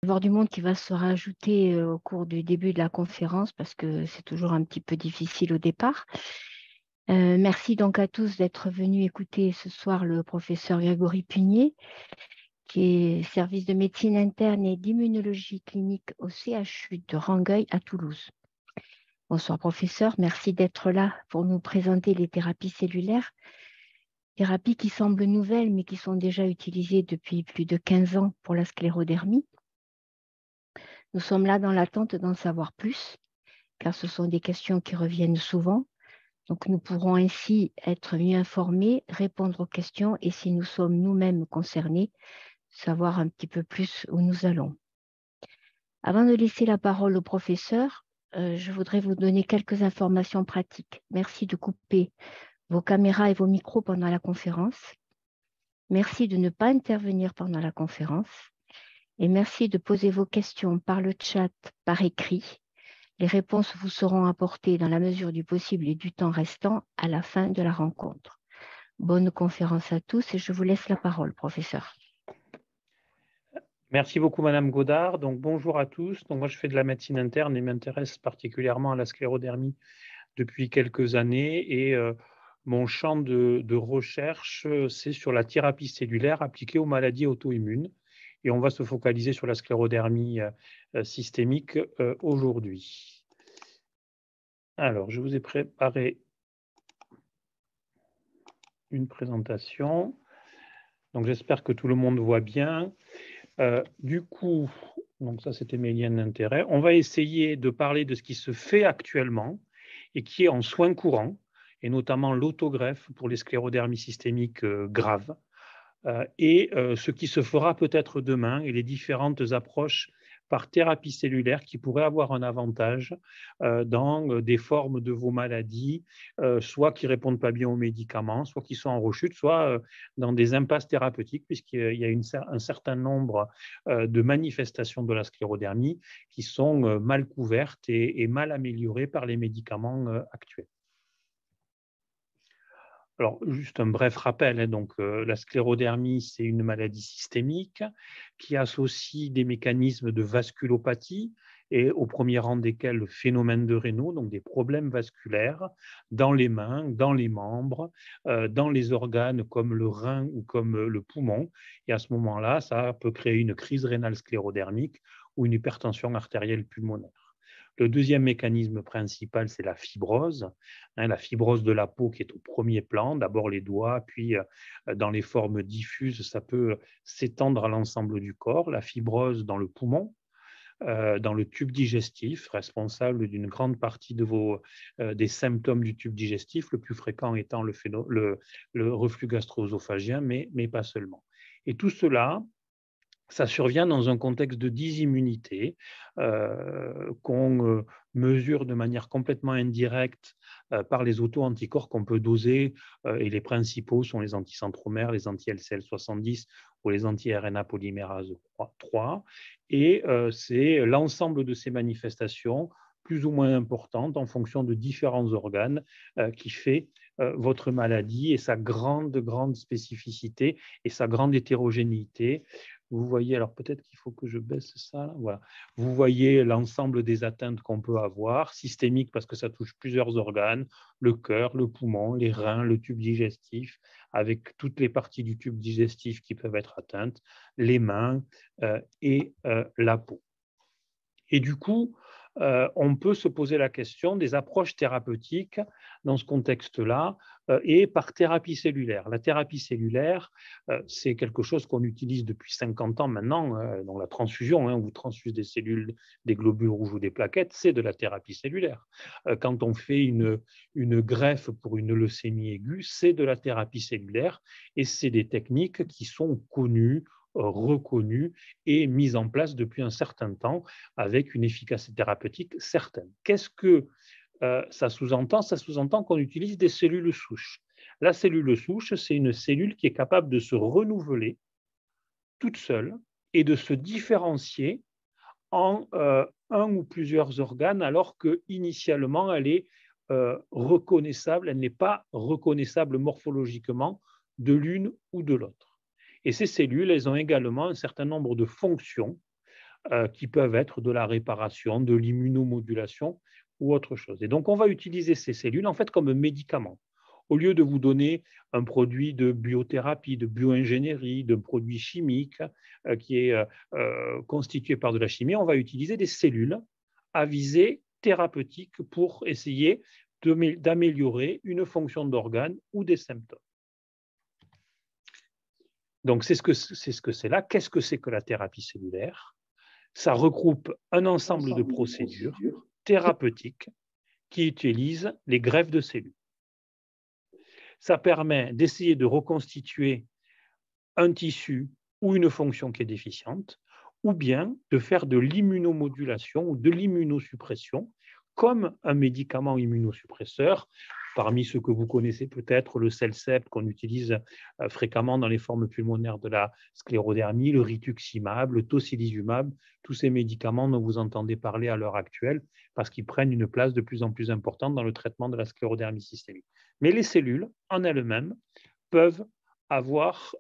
avoir du monde qui va se rajouter au cours du début de la conférence parce que c'est toujours un petit peu difficile au départ. Merci donc à tous d'être venus écouter ce soir le professeur Grégory Punier, qui est service de médecine interne et d'immunologie clinique au CHU de Rangueil à Toulouse. Bonsoir professeur, merci d'être là pour nous présenter les thérapies cellulaires, thérapies qui semblent nouvelles mais qui sont déjà utilisées depuis plus de 15 ans pour la sclérodermie. Nous sommes là dans l'attente d'en savoir plus, car ce sont des questions qui reviennent souvent. Donc, nous pourrons ainsi être mieux informés, répondre aux questions et si nous sommes nous-mêmes concernés, savoir un petit peu plus où nous allons. Avant de laisser la parole au professeur, je voudrais vous donner quelques informations pratiques. Merci de couper vos caméras et vos micros pendant la conférence. Merci de ne pas intervenir pendant la conférence. Et merci de poser vos questions par le chat, par écrit. Les réponses vous seront apportées dans la mesure du possible et du temps restant à la fin de la rencontre. Bonne conférence à tous et je vous laisse la parole, professeur. Merci beaucoup, Madame Godard. Donc, bonjour à tous. Donc, moi, je fais de la médecine interne et m'intéresse particulièrement à la sclérodermie depuis quelques années. Et mon champ de recherche, c'est sur la thérapie cellulaire appliquée aux maladies auto-immunes. Et on va se focaliser sur la sclérodermie systémique aujourd'hui. Alors, je vous ai préparé une présentation. Donc, j'espère que tout le monde voit bien. Du coup, donc ça c'était mes liens d'intérêt. On va essayer de parler de ce qui se fait actuellement et qui est en soins courants, et notamment l'autogreffe pour les sclérodermies systémiques graves, et ce qui se fera peut-être demain et les différentes approches par thérapie cellulaire qui pourraient avoir un avantage dans des formes de vos maladies, soit qui ne répondent pas bien aux médicaments, soit qui sont en rechute, soit dans des impasses thérapeutiques, puisqu'il y a un certain nombre de manifestations de la sclérodermie qui sont mal couvertes et mal améliorées par les médicaments actuels. Alors, juste un bref rappel, hein, donc, la sclérodermie, c'est une maladie systémique qui associe des mécanismes de vasculopathie et au premier rang desquels le phénomène de Raynaud, donc des problèmes vasculaires dans les mains, dans les membres, dans les organes comme le rein ou comme le poumon. Et à ce moment-là, ça peut créer une crise rénale sclérodermique ou une hypertension artérielle pulmonaire. Le deuxième mécanisme principal, c'est la fibrose, hein, la fibrose de la peau qui est au premier plan, d'abord les doigts, puis dans les formes diffuses, ça peut s'étendre à l'ensemble du corps. La fibrose dans le poumon, dans le tube digestif, responsable d'une grande partie des symptômes du tube digestif, le plus fréquent étant le reflux gastro-œsophagien, mais pas seulement. Et tout cela, ça survient dans un contexte de dysimmunité qu'on mesure de manière complètement indirecte par les auto-anticorps qu'on peut doser, et les principaux sont les anticentromères, les anti-LCL70 ou les anti-RNA polymérase 3. Et c'est l'ensemble de ces manifestations plus ou moins importantes en fonction de différents organes qui fait votre maladie et sa grande spécificité et sa grande hétérogénéité. Vous voyez, alors peut-être qu'il faut que je baisse ça. Voilà. Vous voyez l'ensemble des atteintes qu'on peut avoir, systémiques parce que ça touche plusieurs organes, le cœur, le poumon, les reins, le tube digestif, avec toutes les parties du tube digestif qui peuvent être atteintes, les mains et la peau. Et du coup, on peut se poser la question des approches thérapeutiques dans ce contexte-là et par thérapie cellulaire. La thérapie cellulaire, c'est quelque chose qu'on utilise depuis 50 ans maintenant, dans la transfusion, hein, on vous transfuse des cellules, des globules rouges ou des plaquettes, c'est de la thérapie cellulaire. Quand on fait une greffe pour une leucémie aiguë, c'est de la thérapie cellulaire et c'est des techniques qui sont connues, reconnues et mises en place depuis un certain temps avec une efficacité thérapeutique certaine. Qu'est-ce que ça sous-entend? Ça sous-entend qu'on utilise des cellules souches. La cellule souche, c'est une cellule qui est capable de se renouveler toute seule et de se différencier en un ou plusieurs organes, alors qu'initialement, elle est reconnaissable, elle n'est pas reconnaissable morphologiquement de l'une ou de l'autre. Et ces cellules, elles ont également un certain nombre de fonctions qui peuvent être de la réparation, de l'immunomodulation ou autre chose. Et donc, on va utiliser ces cellules en fait comme médicaments. Au lieu de vous donner un produit de biothérapie, de bioingénierie, de produit chimique qui est constitué par de la chimie, on va utiliser des cellules à visée thérapeutique pour essayer d'améliorer une fonction d'organe ou des symptômes. Donc, c'est ce que c'est là. Qu'est-ce que c'est que la thérapie cellulaire? Ça regroupe un ensemble de procédures thérapeutiques qui utilisent les greffes de cellules. Ça permet d'essayer de reconstituer un tissu ou une fonction qui est déficiente, ou bien de faire de l'immunomodulation ou de l'immunosuppression, comme un médicament immunosuppresseur, parmi ceux que vous connaissez peut-être, le Celcept qu'on utilise fréquemment dans les formes pulmonaires de la sclérodermie, le rituximab, le tocilizumab, tous ces médicaments dont vous entendez parler à l'heure actuelle, parce qu'ils prennent une place de plus en plus importante dans le traitement de la sclérodermie systémique. Mais les cellules, en elles-mêmes, peuvent avoir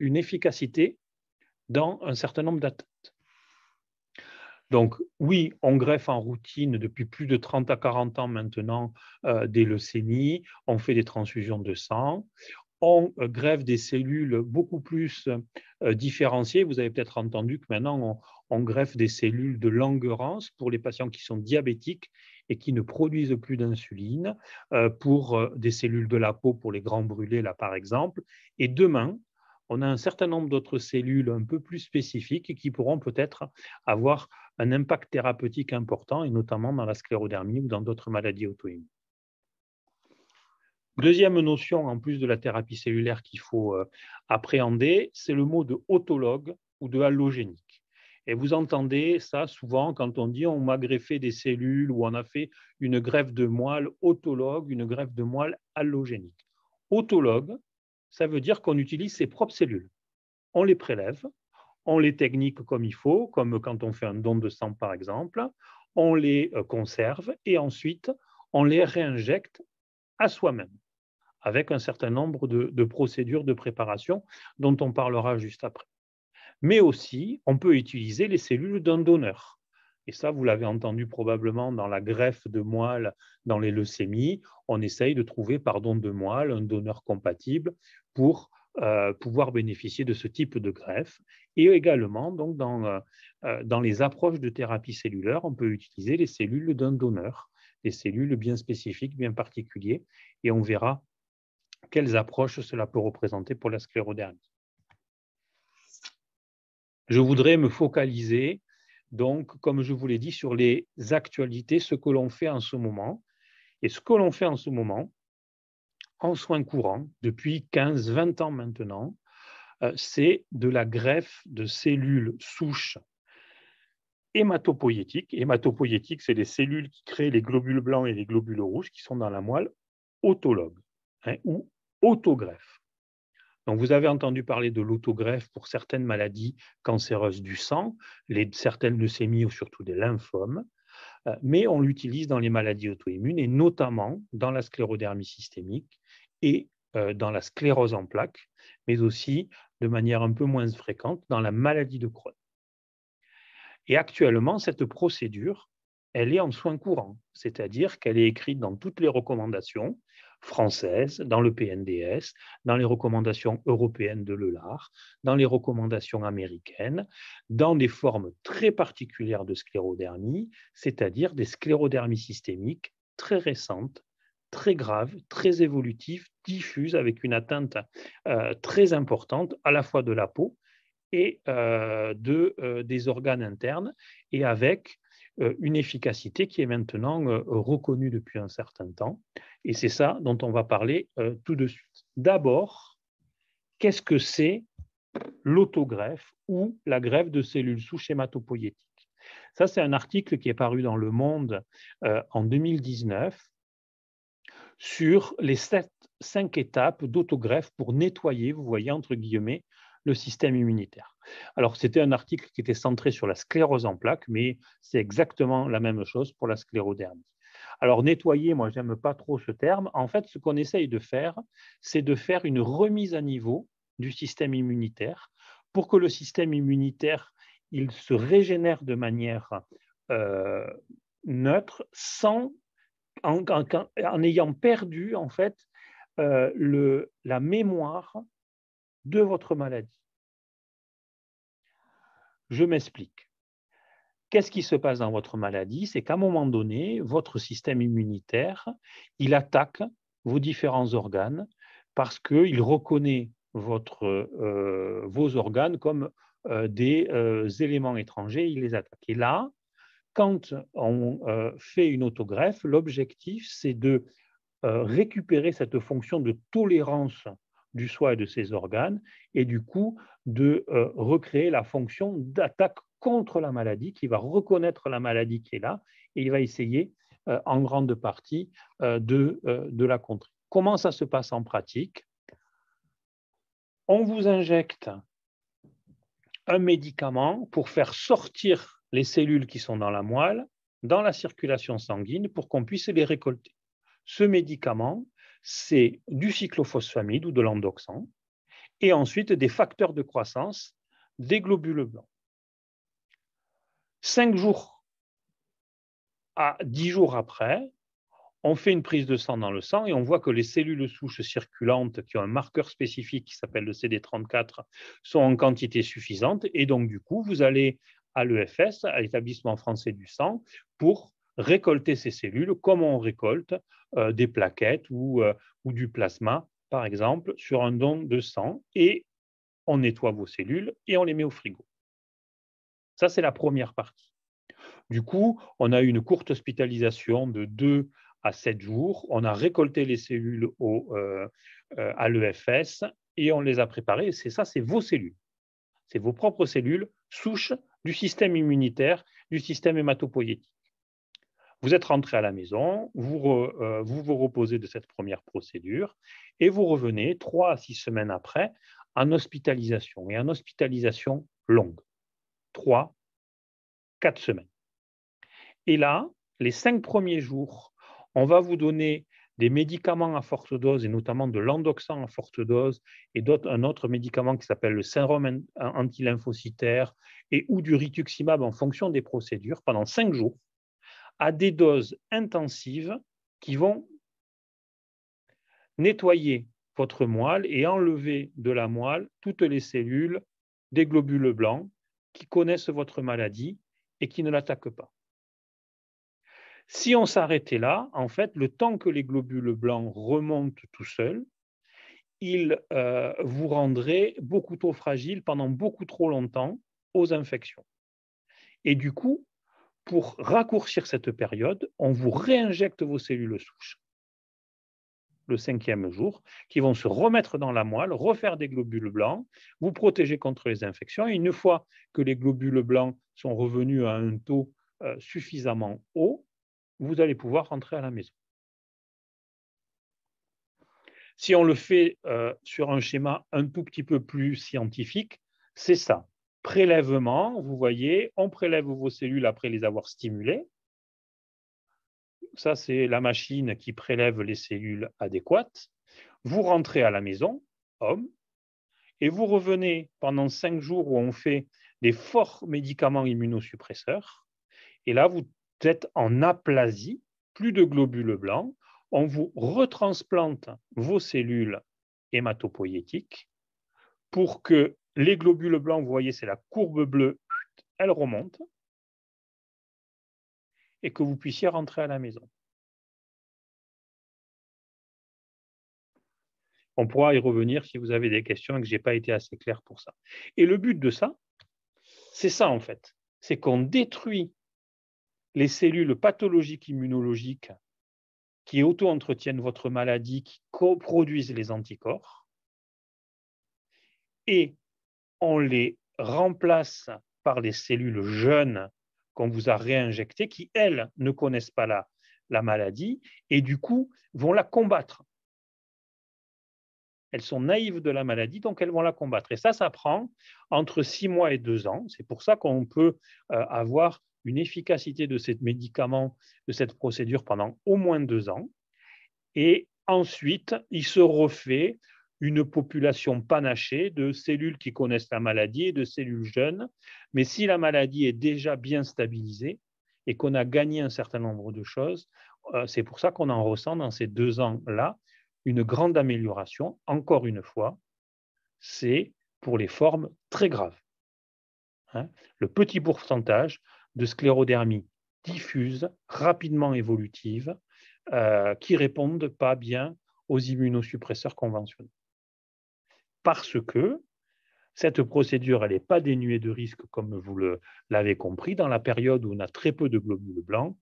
une efficacité dans un certain nombre d'atteintes. Donc oui, on greffe en routine depuis plus de 30 à 40 ans maintenant des leucémies, on fait des transfusions de sang, on greffe des cellules beaucoup plus différenciées. Vous avez peut-être entendu que maintenant, on greffe des cellules de Langerhans pour les patients qui sont diabétiques et qui ne produisent plus d'insuline, pour des cellules de la peau, pour les grands brûlés, là par exemple. Et demain, on a un certain nombre d'autres cellules un peu plus spécifiques et qui pourront peut-être avoir un impact thérapeutique important, et notamment dans la sclérodermie ou dans d'autres maladies auto-immunes. Deuxième notion, en plus de la thérapie cellulaire qu'il faut appréhender, c'est le mot de autologue ou de allogénique. Et vous entendez ça souvent quand on dit on m'a greffé des cellules ou on a fait une greffe de moelle autologue, une greffe de moelle allogénique. Autologue, ça veut dire qu'on utilise ses propres cellules. On les prélève, on les technique comme il faut, comme quand on fait un don de sang par exemple, on les conserve et ensuite on les réinjecte à soi-même, avec un certain nombre de procédures de préparation dont on parlera juste après. Mais aussi, on peut utiliser les cellules d'un donneur. Et ça, vous l'avez entendu probablement dans la greffe de moelle, dans les leucémies, on essaye de trouver par don de moelle un donneur compatible pour pouvoir bénéficier de ce type de greffe. Et également, donc, dans les approches de thérapie cellulaire, on peut utiliser les cellules d'un donneur, des cellules bien spécifiques, bien particulières, et on verra quelles approches cela peut représenter pour la sclérodermie. Je voudrais me focaliser, donc, comme je vous l'ai dit, sur les actualités, ce que l'on fait en ce moment. Et ce que l'on fait en ce moment, en soins courants, depuis 15-20 ans maintenant, c'est de la greffe de cellules souches hématopoïétiques. Hématopoïétiques, c'est les cellules qui créent les globules blancs et les globules rouges qui sont dans la moelle autologue, ou autogreffe. Donc, vous avez entendu parler de l'autogreffe pour certaines maladies cancéreuses du sang, certaines leucémies ou surtout des lymphomes, mais on l'utilise dans les maladies auto-immunes et notamment dans la sclérodermie systémique et dans la sclérose en plaques, mais aussi de manière un peu moins fréquente dans la maladie de Crohn. Et actuellement, cette procédure, elle est en soins courants, c'est-à-dire qu'elle est écrite dans toutes les recommandations françaises, dans le PNDS, dans les recommandations européennes de l'EULAR, dans les recommandations américaines, dans des formes très particulières de sclérodermie, c'est-à-dire des sclérodermies systémiques très récentes, très graves, très évolutives, diffuses, avec une atteinte très importante à la fois de la peau et des organes internes, et avec une efficacité qui est maintenant reconnue depuis un certain temps. Et c'est ça dont on va parler tout de suite. D'abord, qu'est-ce que c'est l'autogreffe ou la greffe de cellules souches hématopoïétiques? Ça, c'est un article qui est paru dans Le Monde en 2019 sur les 5 étapes d'autogreffe pour nettoyer, vous voyez, entre guillemets, le système immunitaire. Alors, c'était un article qui était centré sur la sclérose en plaques, mais c'est exactement la même chose pour la sclérodermie. Alors, nettoyer, moi, j'aime pas trop ce terme. En fait, ce qu'on essaye de faire, c'est de faire une remise à niveau du système immunitaire pour que le système immunitaire il se régénère de manière neutre en ayant perdu en fait la mémoire de votre maladie. Je m'explique. Qu'est-ce qui se passe dans votre maladie? C'est qu'à un moment donné, votre système immunitaire, il attaque vos différents organes parce qu'il reconnaît vos organes comme des éléments étrangers, il les attaque. Et là, quand on fait une autogreffe, l'objectif, c'est de récupérer cette fonction de tolérance du soi et de ses organes, et du coup de recréer la fonction d'attaque contre la maladie, qui va reconnaître la maladie qui est là, et il va essayer en grande partie de la contrer. Comment ça se passe en pratique? On vous injecte un médicament pour faire sortir les cellules qui sont dans la moelle, dans la circulation sanguine, pour qu'on puisse les récolter. Ce médicament, c'est du cyclophosphamide ou de l'endoxan, et ensuite des facteurs de croissance, des globules blancs. 5 jours à 10 jours après, on fait une prise de sang dans le sang et on voit que les cellules souches circulantes qui ont un marqueur spécifique qui s'appelle le CD34 sont en quantité suffisante, et donc du coup, vous allez à l'EFS, à l'établissement français du sang, pour récolter ces cellules comme on récolte des plaquettes ou du plasma, par exemple, sur un don de sang, et on nettoie vos cellules et on les met au frigo. Ça, c'est la première partie. Du coup, on a eu une courte hospitalisation de 2 à 7 jours. On a récolté les cellules à l'EFS et on les a préparées. Et ça, c'est vos cellules. C'est vos propres cellules souches du système immunitaire, du système hématopoïétique. Vous êtes rentré à la maison, vous vous reposez de cette première procédure et vous revenez 3 à 6 semaines après en hospitalisation, et en hospitalisation longue, 3, 4 semaines. Et là, les 5 premiers jours, on va vous donner des médicaments à forte dose, et notamment de l'endoxan à forte dose, et un autre médicament qui s'appelle le syndrome antilymphocytaire, et ou du rituximab en fonction des procédures, pendant 5 jours, à des doses intensives qui vont nettoyer votre moelle et enlever de la moelle toutes les cellules des globules blancs qui connaissent votre maladie et qui ne l'attaquent pas. Si on s'arrêtait là, en fait, le temps que les globules blancs remontent tout seuls, ils vous rendraient beaucoup trop fragile pendant beaucoup trop longtemps aux infections. Et du coup, pour raccourcir cette période, on vous réinjecte vos cellules souches le 5e jour, qui vont se remettre dans la moelle, refaire des globules blancs, vous protéger contre les infections. Et une fois que les globules blancs sont revenus à un taux suffisamment haut, vous allez pouvoir rentrer à la maison. Si on le fait sur un schéma un tout petit peu plus scientifique, c'est ça. Prélèvement, vous voyez, on prélève vos cellules après les avoir stimulées. Ça, c'est la machine qui prélève les cellules adéquates. Vous rentrez à la maison, homme, et vous revenez pendant 5 jours où on fait des forts médicaments immunosuppresseurs. Et là, vous êtes en aplasie, plus de globules blancs. On vous retransplante vos cellules hématopoïétiques pour que les globules blancs, vous voyez, c'est la courbe bleue, elle remonte, et que vous puissiez rentrer à la maison. On pourra y revenir si vous avez des questions et que je n'ai pas été assez clair pour ça. Et le but de ça, c'est ça en fait, c'est qu'on détruit les cellules pathologiques immunologiques qui auto-entretiennent votre maladie, qui produisent les anticorps, et on les remplace par les cellules jeunes qu'on vous a réinjectées, qui, elles, ne connaissent pas la maladie, et du coup, vont la combattre. Elles sont naïves de la maladie, donc elles vont la combattre. Et ça prend entre 6 mois et 2 ans. C'est pour ça qu'on peut avoir une efficacité de ces médicaments, de cette procédure pendant au moins 2 ans. Et ensuite, il se refait une population panachée de cellules qui connaissent la maladie et de cellules jeunes. Mais si la maladie est déjà bien stabilisée et qu'on a gagné un certain nombre de choses, c'est pour ça qu'on en ressent dans ces 2 ans-là une grande amélioration. Encore une fois, c'est pour les formes très graves. Hein. Le petit pourcentage de sclérodermie diffuse, rapidement évolutive, qui ne répondent pas bien aux immunosuppresseurs conventionnels. Parce que cette procédure, elle n'est pas dénuée de risques, comme vous l'avez compris. Dans la période où on a très peu de globules blancs,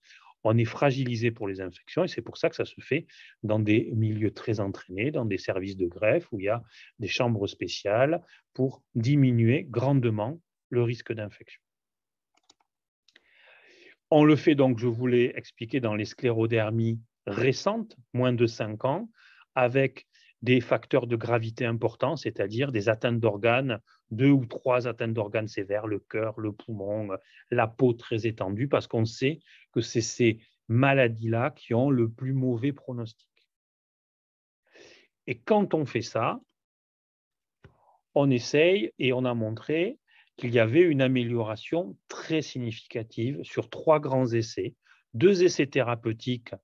on est fragilisé pour les infections et c'est pour ça que ça se fait dans des milieux très entraînés, dans des services de greffe où il y a des chambres spéciales pour diminuer grandement le risque d'infection. On le fait donc, je vous l'ai expliqué, dans les sclérodermies récentes, moins de 5 ans, avec des facteurs de gravité importants, c'est-à-dire des atteintes d'organes, 2 ou 3 atteintes d'organes sévères, le cœur, le poumon, la peau très étendue, parce qu'on sait que c'est ces maladies-là qui ont le plus mauvais pronostic. Et quand on fait ça, on essaye et on a montré qu'il y avait une amélioration très significative sur 3 grands essais, 2 essais thérapeutiques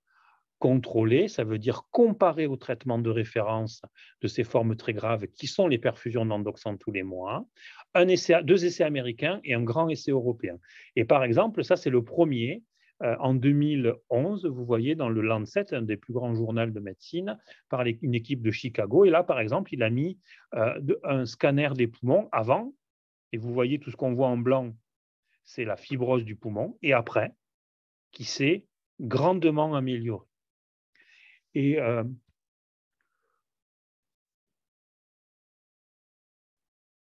contrôlés, ça veut dire comparés au traitement de référence de ces formes très graves qui sont les perfusions d'endoxan tous les mois, 2 essais américains et un grand essai européen. Et par exemple, ça c'est le premier. En 2011, vous voyez dans le Lancet, un des plus grands journaux de médecine, par une équipe de Chicago. Et là, par exemple, il a mis un scanner des poumons avant, et vous voyez tout ce qu'on voit en blanc, c'est la fibrose du poumon, et après, qui s'est grandement améliorée. Et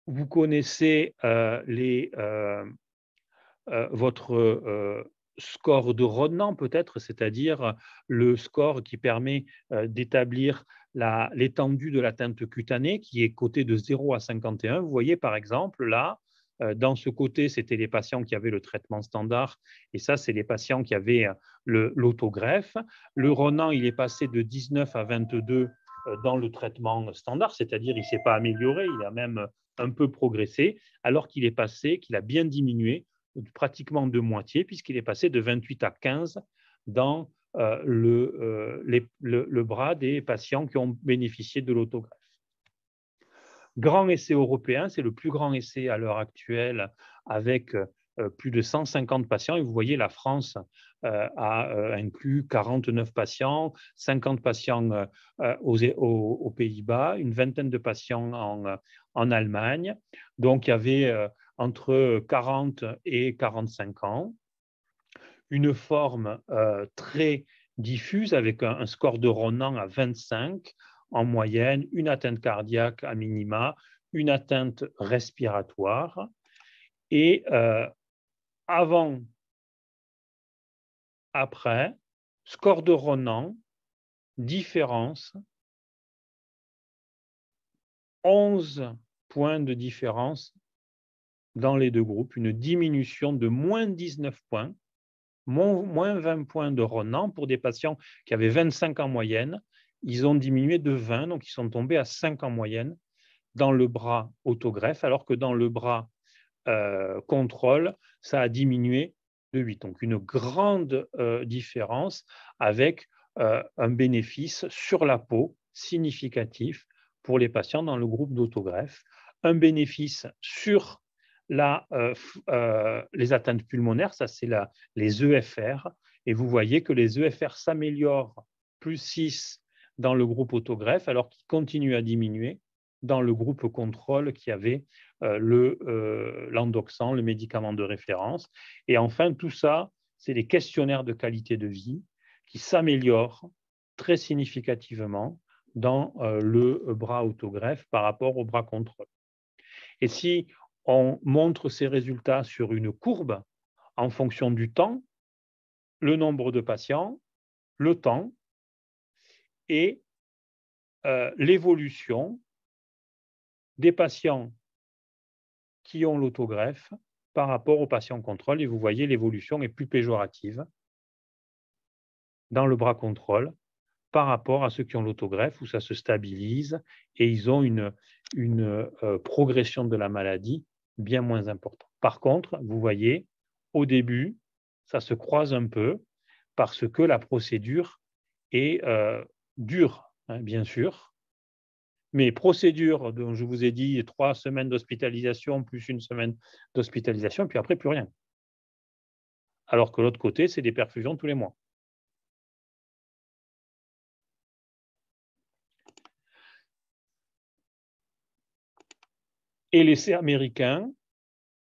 vous connaissez votre score de Rodnan peut-être, c'est-à-dire le score qui permet d'établir l'étendue de l'atteinte cutanée qui est coté de 0 à 51. Vous voyez par exemple là, dans ce côté, c'était les patients qui avaient le traitement standard et ça, c'est les patients qui avaient l'autogreffe. Le Rodnan, il est passé de 19 à 22 dans le traitement standard, c'est-à-dire il ne s'est pas amélioré, il a même un peu progressé, alors qu'il a bien diminué pratiquement de moitié, puisqu'il est passé de 28 à 15 dans le bras des patients qui ont bénéficié de l'autogreffe. Grand essai européen, c'est le plus grand essai à l'heure actuelle avec plus de 150 patients. Et vous voyez, la France a inclus 49 patients, 50 patients aux Pays-Bas, une vingtaine de patients en Allemagne. Donc, il y avait entre 40 et 45 ans, une forme très diffuse avec un score de Rodnan à 25 en moyenne, une atteinte cardiaque à minima, une atteinte respiratoire. Et avant, après, score de Rodnan, différence, 11 points de différence dans les 2 groupes, une diminution de moins 19 points, moins 20 points de Rodnan pour des patients qui avaient 25 en moyenne. Ils ont diminué de 20, donc ils sont tombés à 5 en moyenne dans le bras autogreffe, alors que dans le bras contrôle, ça a diminué de 8. Donc une grande différence avec un bénéfice sur la peau significatif pour les patients dans le groupe d'autogreffe, un bénéfice sur les atteintes pulmonaires, ça c'est les EFR, et vous voyez que les EFR s'améliorent plus 6 dans le groupe autogreffe, alors qu'ils continuent à diminuer dans le groupe contrôle qui avait l'endoxan, le médicament de référence. Et enfin, tout ça, c'est les questionnaires de qualité de vie qui s'améliorent très significativement dans le bras autogreffe par rapport au bras contrôle. Et si on montre ces résultats sur une courbe en fonction du temps, le nombre de patients, le temps et l'évolution des patients qui ont l'autogreffe par rapport aux patients contrôle. Et vous voyez, l'évolution est plus péjorative dans le bras contrôle par rapport à ceux qui ont l'autogreffe, où ça se stabilise et ils ont une progression de la maladie bien moins importante. Par contre, vous voyez, au début, ça se croise un peu parce que la procédure est dure, hein, bien sûr, mais procédure dont je vous ai dit 3 semaines d'hospitalisation plus 1 semaine d'hospitalisation, et puis après, plus rien. Alors que l'autre côté, c'est des perfusions tous les mois. Et l'essai américain,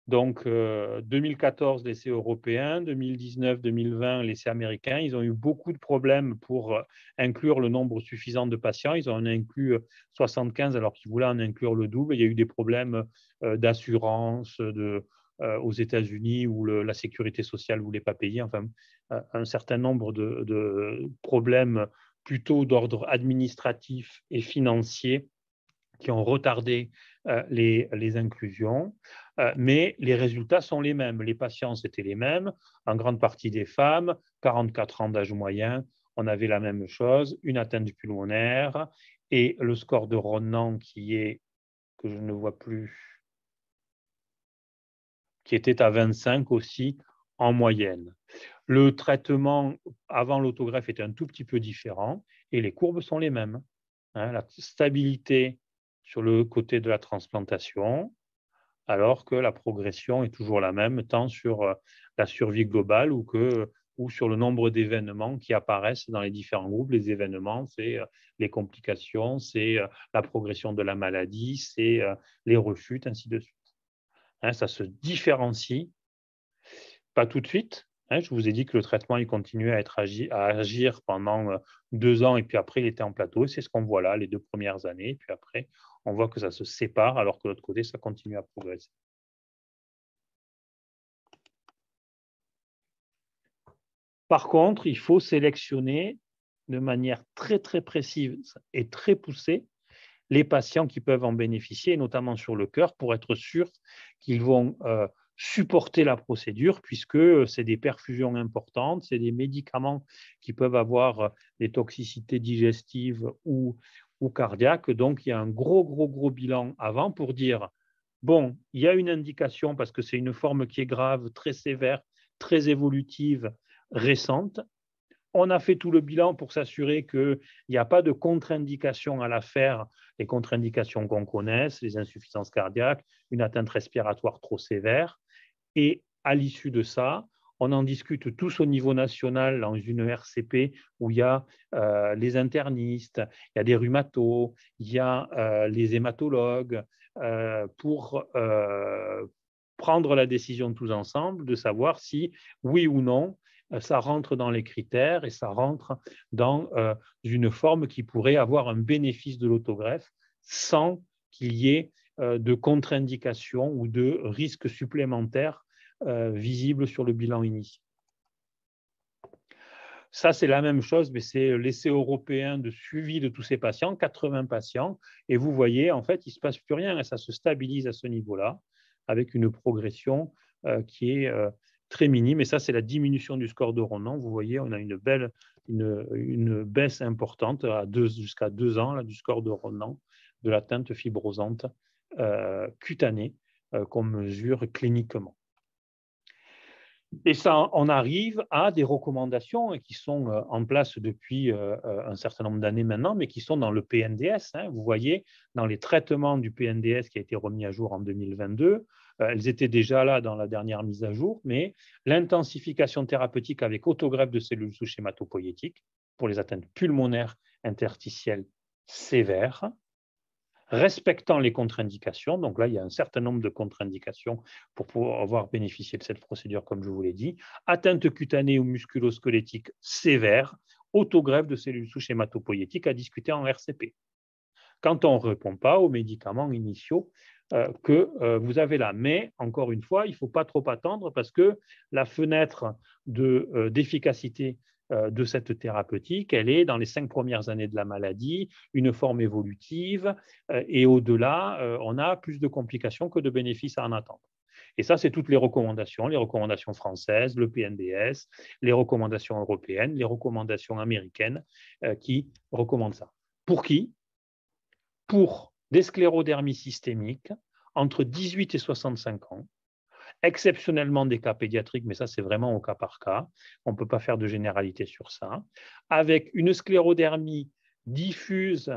donc 2014, l'essai européen, 2019-2020, l'essai américain, ils ont eu beaucoup de problèmes pour inclure le nombre suffisant de patients. Ils en ont inclus 75 alors qu'ils voulaient en inclure le double. Il y a eu des problèmes d'assurance aux États-Unis où la sécurité sociale ne voulait pas payer. Enfin, un certain nombre de problèmes plutôt d'ordre administratif et financier qui ont retardé les inclusions, mais les résultats sont les mêmes. Les patients, c'était les mêmes, en grande partie des femmes, 44 ans d'âge moyen, on avait la même chose, une atteinte pulmonaire, et le score de Ronan que je ne vois plus, qui était à 25 aussi en moyenne. Le traitement avant l'autogreffe était un tout petit peu différent, et les courbes sont les mêmes. La stabilité sur le côté de la transplantation, alors que la progression est toujours la même, tant sur la survie globale ou sur le nombre d'événements qui apparaissent dans les différents groupes. Les événements, c'est les complications, c'est la progression de la maladie, c'est les rechutes, ainsi de suite. Ça se différencie, pas tout de suite. Je vous ai dit que le traitement, il continuait à agir pendant 2 ans et puis après, il était en plateau. C'est ce qu'on voit là, les 2 premières années. Et puis après, on voit que ça se sépare alors que de l'autre côté, ça continue à progresser. Par contre, il faut sélectionner de manière très, très précise et très poussée les patients qui peuvent en bénéficier, notamment sur le cœur, pour être sûr qu'ils vont supporter la procédure, puisque c'est des perfusions importantes, c'est des médicaments qui peuvent avoir des toxicités digestives ou cardiaques. Donc, il y a un gros bilan avant pour dire, bon, il y a une indication parce que c'est une forme qui est grave, très sévère, très évolutive, récente. On a fait tout le bilan pour s'assurer qu'il n'y a pas de contre-indication à la faire, les contre-indications qu'on connaisse, les insuffisances cardiaques, une atteinte respiratoire trop sévère. Et à l'issue de ça, on en discute tous au niveau national dans une RCP où il y a les internistes, il y a des rhumatos, il y a les hématologues pour prendre la décision tous ensemble de savoir si, oui ou non, ça rentre dans les critères et ça rentre dans une forme qui pourrait avoir un bénéfice de l'autogreffe sans qu'il y ait de contre-indication ou de risques supplémentaires visibles sur le bilan initial. Ça, c'est la même chose, mais c'est l'essai européen de suivi de tous ces patients, 80 patients, et vous voyez, en fait, il ne se passe plus rien, et ça se stabilise à ce niveau-là, avec une progression qui est très minime, et ça, c'est la diminution du score de Ronan. Vous voyez, on a une baisse importante jusqu'à 2 ans là, du score de Ronan, de l'atteinte fibrosante cutanée qu'on mesure cliniquement. Et ça, on arrive à des recommandations qui sont en place depuis un certain nombre d'années maintenant, mais qui sont dans le PNDS. Vous voyez, dans les traitements du PNDS qui a été remis à jour en 2022, elles étaient déjà là dans la dernière mise à jour, mais l'intensification thérapeutique avec autogreffe de cellules souches hématopoïétiques pour les atteintes pulmonaires interstitielles sévères, respectant les contre-indications. Donc là, il y a un certain nombre de contre-indications pour pouvoir avoir bénéficié de cette procédure, comme je vous l'ai dit. Atteinte cutanée ou musculo-squelettique sévère, autogreffe de cellules souches hématopoïétiques à discuter en RCP. Quand on ne répond pas aux médicaments initiaux que vous avez là. Mais, encore une fois, il ne faut pas trop attendre parce que la fenêtre d'efficacité de cette thérapeutique, elle est dans les 5 premières années de la maladie, une forme évolutive, et au-delà, on a plus de complications que de bénéfices à en attendre. Et ça, c'est toutes les recommandations françaises, le PNDS, les recommandations européennes, les recommandations américaines qui recommandent ça. Pour qui? Pour des sclérodermies systémiques entre 18 et 65 ans, exceptionnellement des cas pédiatriques, mais ça c'est vraiment au cas par cas, on ne peut pas faire de généralité sur ça, avec une sclérodermie diffuse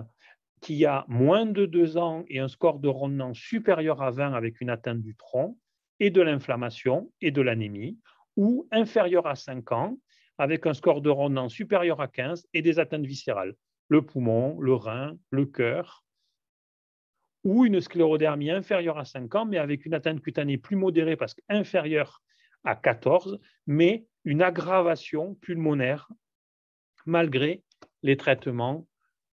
qui a moins de 2 ans et un score de Rodnan supérieur à 20 avec une atteinte du tronc et de l'inflammation et de l'anémie, ou inférieur à 5 ans avec un score de Rodnan supérieur à 15 et des atteintes viscérales, le poumon, le rein, le cœur, ou une sclérodermie inférieure à 5 ans, mais avec une atteinte cutanée plus modérée parce qu'inférieure à 14, mais une aggravation pulmonaire malgré les traitements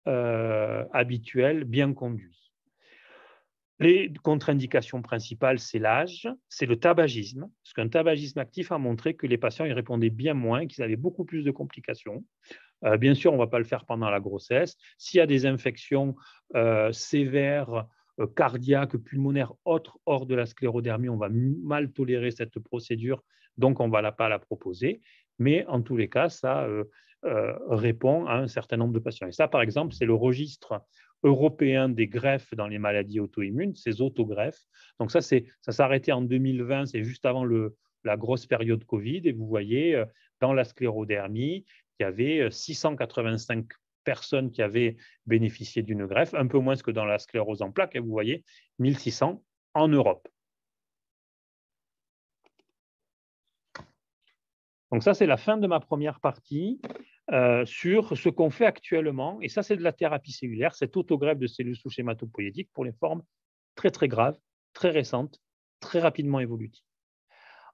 habituels bien conduits. Les contre-indications principales, c'est l'âge, c'est le tabagisme, parce qu'un tabagisme actif a montré que les patients y répondaient bien moins, qu'ils avaient beaucoup plus de complications. Bien sûr, on ne va pas le faire pendant la grossesse. S'il y a des infections sévères, cardiaques, pulmonaires, autres hors de la sclérodermie, on va mal tolérer cette procédure, donc on ne va pas la proposer. Mais en tous les cas, ça répond à un certain nombre de patients. Et ça, par exemple, c'est le registre européen des greffes dans les maladies auto-immunes, ces autogreffes. Donc ça s'est arrêté en 2020, c'est juste avant la grosse période Covid. Et vous voyez, dans la sclérodermie, il y avait 685 personnes qui avaient bénéficié d'une greffe, un peu moins que dans la sclérose en plaques, et vous voyez, 1600 en Europe. Donc ça, c'est la fin de ma première partie sur ce qu'on fait actuellement, et ça, c'est de la thérapie cellulaire, cette autogreffe de cellules souches hématopoïétiques pour les formes très, très graves, très récentes, très rapidement évolutives.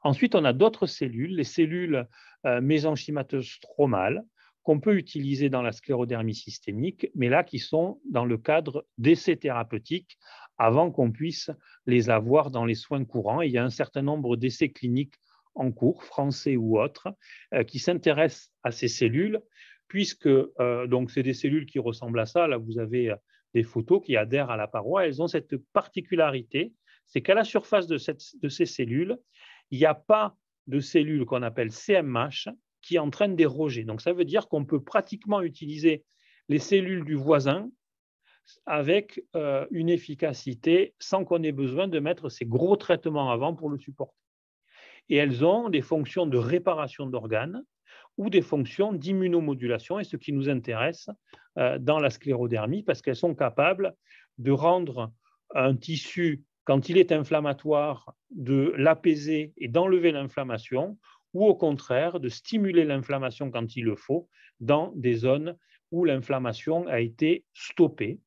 Ensuite, on a d'autres cellules, les cellules mésenchymateuses stromales, qu'on peut utiliser dans la sclérodermie systémique, mais là qui sont dans le cadre d'essais thérapeutiques avant qu'on puisse les avoir dans les soins courants. Et il y a un certain nombre d'essais cliniques en cours, français ou autres, qui s'intéressent à ces cellules, puisque donc c'est des cellules qui ressemblent à ça. Là, vous avez des photos qui adhèrent à la paroi. Elles ont cette particularité, c'est qu'à la surface de ces cellules, il n'y a pas de cellules qu'on appelle CMH qui entraînent des rejets. Donc, ça veut dire qu'on peut pratiquement utiliser les cellules du voisin avec une efficacité sans qu'on ait besoin de mettre ces gros traitements avant pour le supporter. Et elles ont des fonctions de réparation d'organes ou des fonctions d'immunomodulation, et ce qui nous intéresse dans la sclérodermie, parce qu'elles sont capables de rendre un tissu, quand il est inflammatoire, de l'apaiser et d'enlever l'inflammation, ou au contraire de stimuler l'inflammation quand il le faut dans des zones où l'inflammation a été stoppée,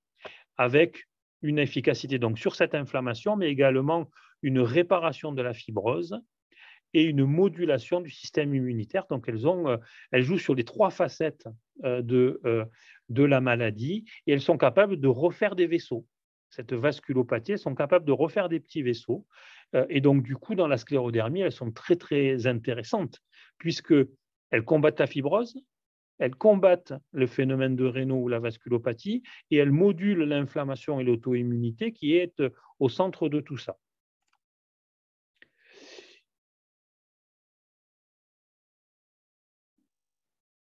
avec une efficacité donc sur cette inflammation, mais également une réparation de la fibrose et une modulation du système immunitaire. Donc, elles jouent sur les 3 facettes de la maladie, et elles sont capables de refaire des vaisseaux. Cette vasculopathie, elles sont capables de refaire des petits vaisseaux. Et donc, du coup, dans la sclérodermie, elles sont très, très intéressantes, puisqu'elles combattent la fibrose, elles combattent le phénomène de Raynaud ou la vasculopathie, et elles modulent l'inflammation et l'auto-immunité qui est au centre de tout ça.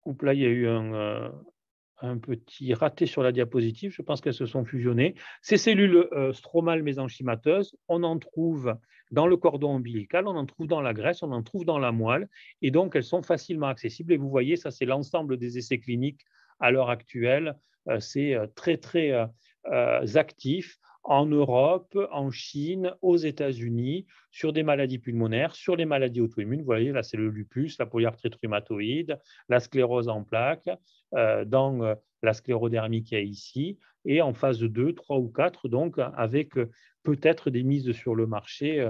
Oups, là, il y a eu un petit raté sur la diapositive. Je pense qu'elles se sont fusionnées. Ces cellules stromales mésenchymateuses, on en trouve dans le cordon ombilical, on en trouve dans la graisse, on en trouve dans la moelle, et donc elles sont facilement accessibles. Et vous voyez, ça, c'est l'ensemble des essais cliniques à l'heure actuelle. C'est très, très actif en Europe, en Chine, aux États-Unis, sur des maladies pulmonaires, sur les maladies auto-immunes. Vous voyez, là, c'est le lupus, la polyarthrite rhumatoïde, la sclérose en plaques, dans la sclérodermie qu'il y a ici, et en phase 2, 3 ou 4, donc avec peut-être des mises sur le marché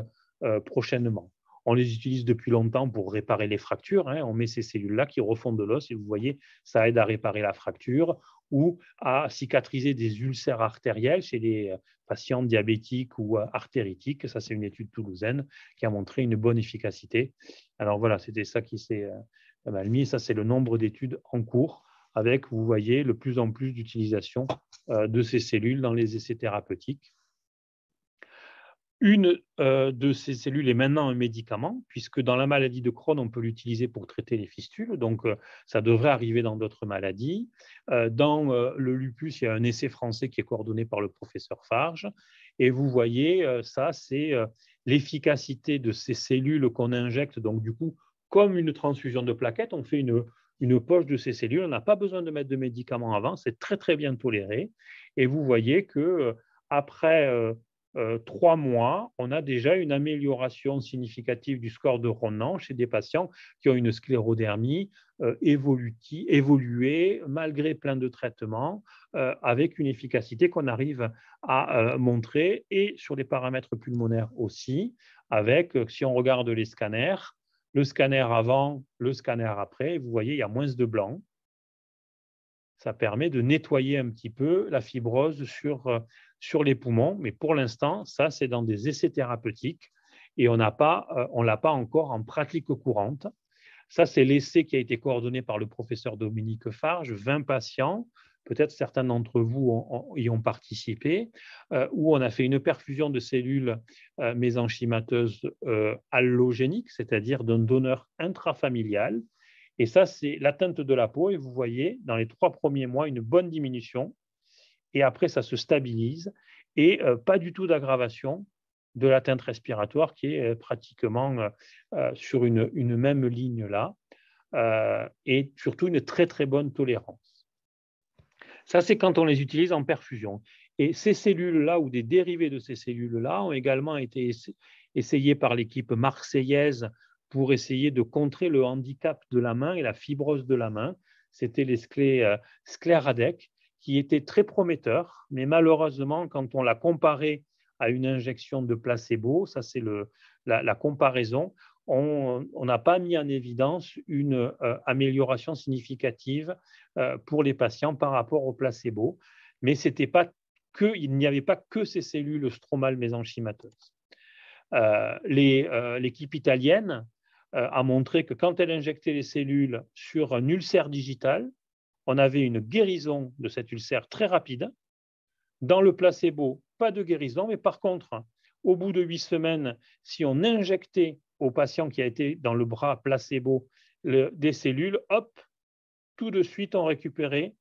prochainement. On les utilise depuis longtemps pour réparer les fractures. On met ces cellules-là qui refont de l'os, et vous voyez, ça aide à réparer la fracture ou à cicatriser des ulcères artériels chez les patients diabétiques ou artéritiques. Ça, c'est une étude toulousaine qui a montré une bonne efficacité. Alors voilà, c'était ça qui s'est mal mis. Ça, c'est le nombre d'études en cours, avec, vous voyez, de plus en plus d'utilisation de ces cellules dans les essais thérapeutiques. Une de ces cellules est maintenant un médicament, puisque dans la maladie de Crohn, on peut l'utiliser pour traiter les fistules, donc ça devrait arriver dans d'autres maladies. Dans le lupus, il y a un essai français qui est coordonné par le professeur Farge, et vous voyez, ça, c'est l'efficacité de ces cellules qu'on injecte, donc du coup, comme une transfusion de plaquettes, on fait une poche de ces cellules, on n'a pas besoin de mettre de médicaments avant, c'est très très bien toléré, et vous voyez que après 3 mois, on a déjà une amélioration significative du score de Ronan chez des patients qui ont une sclérodermie évoluée malgré plein de traitements, avec une efficacité qu'on arrive à montrer, et sur les paramètres pulmonaires aussi, avec, si on regarde les scanners, le scanner avant, le scanner après, vous voyez, il y a moins de blanc. Ça permet de nettoyer un petit peu la fibrose sur les poumons, mais pour l'instant, ça, c'est dans des essais thérapeutiques et on ne l'a pas encore en pratique courante. Ça, c'est l'essai qui a été coordonné par le professeur Dominique Farge, 20 patients, peut-être certains d'entre vous y ont participé, où on a fait une perfusion de cellules mésenchymateuses allogéniques, c'est-à-dire d'un donneur intrafamilial. Et ça, c'est l'atteinte de la peau. Et vous voyez, dans les 3 premiers mois, une bonne diminution. Et après, ça se stabilise. Et pas du tout d'aggravation de l'atteinte respiratoire qui est pratiquement sur une même ligne là. Et surtout, une très, très bonne tolérance. Ça, c'est quand on les utilise en perfusion. Et ces cellules-là, ou des dérivés de ces cellules-là, ont également été essayés par l'équipe marseillaise pour essayer de contrer le handicap de la main et la fibrose de la main. C'était les scléradec, qui étaient très prometteurs, mais malheureusement, quand on l'a comparé à une injection de placebo, ça c'est la comparaison, on n'a pas mis en évidence une amélioration significative pour les patients par rapport au placebo, mais il n'y avait pas que ces cellules stromales mésenchymateuses. L'équipe italienne a montré que quand elle injectait les cellules sur un ulcère digital, on avait une guérison de cet ulcère très rapide. Dans le placebo, pas de guérison, mais par contre, au bout de 8 semaines, si on injectait au patient qui a été dans le bras placebo des cellules, hop, tout de suite, on récupérait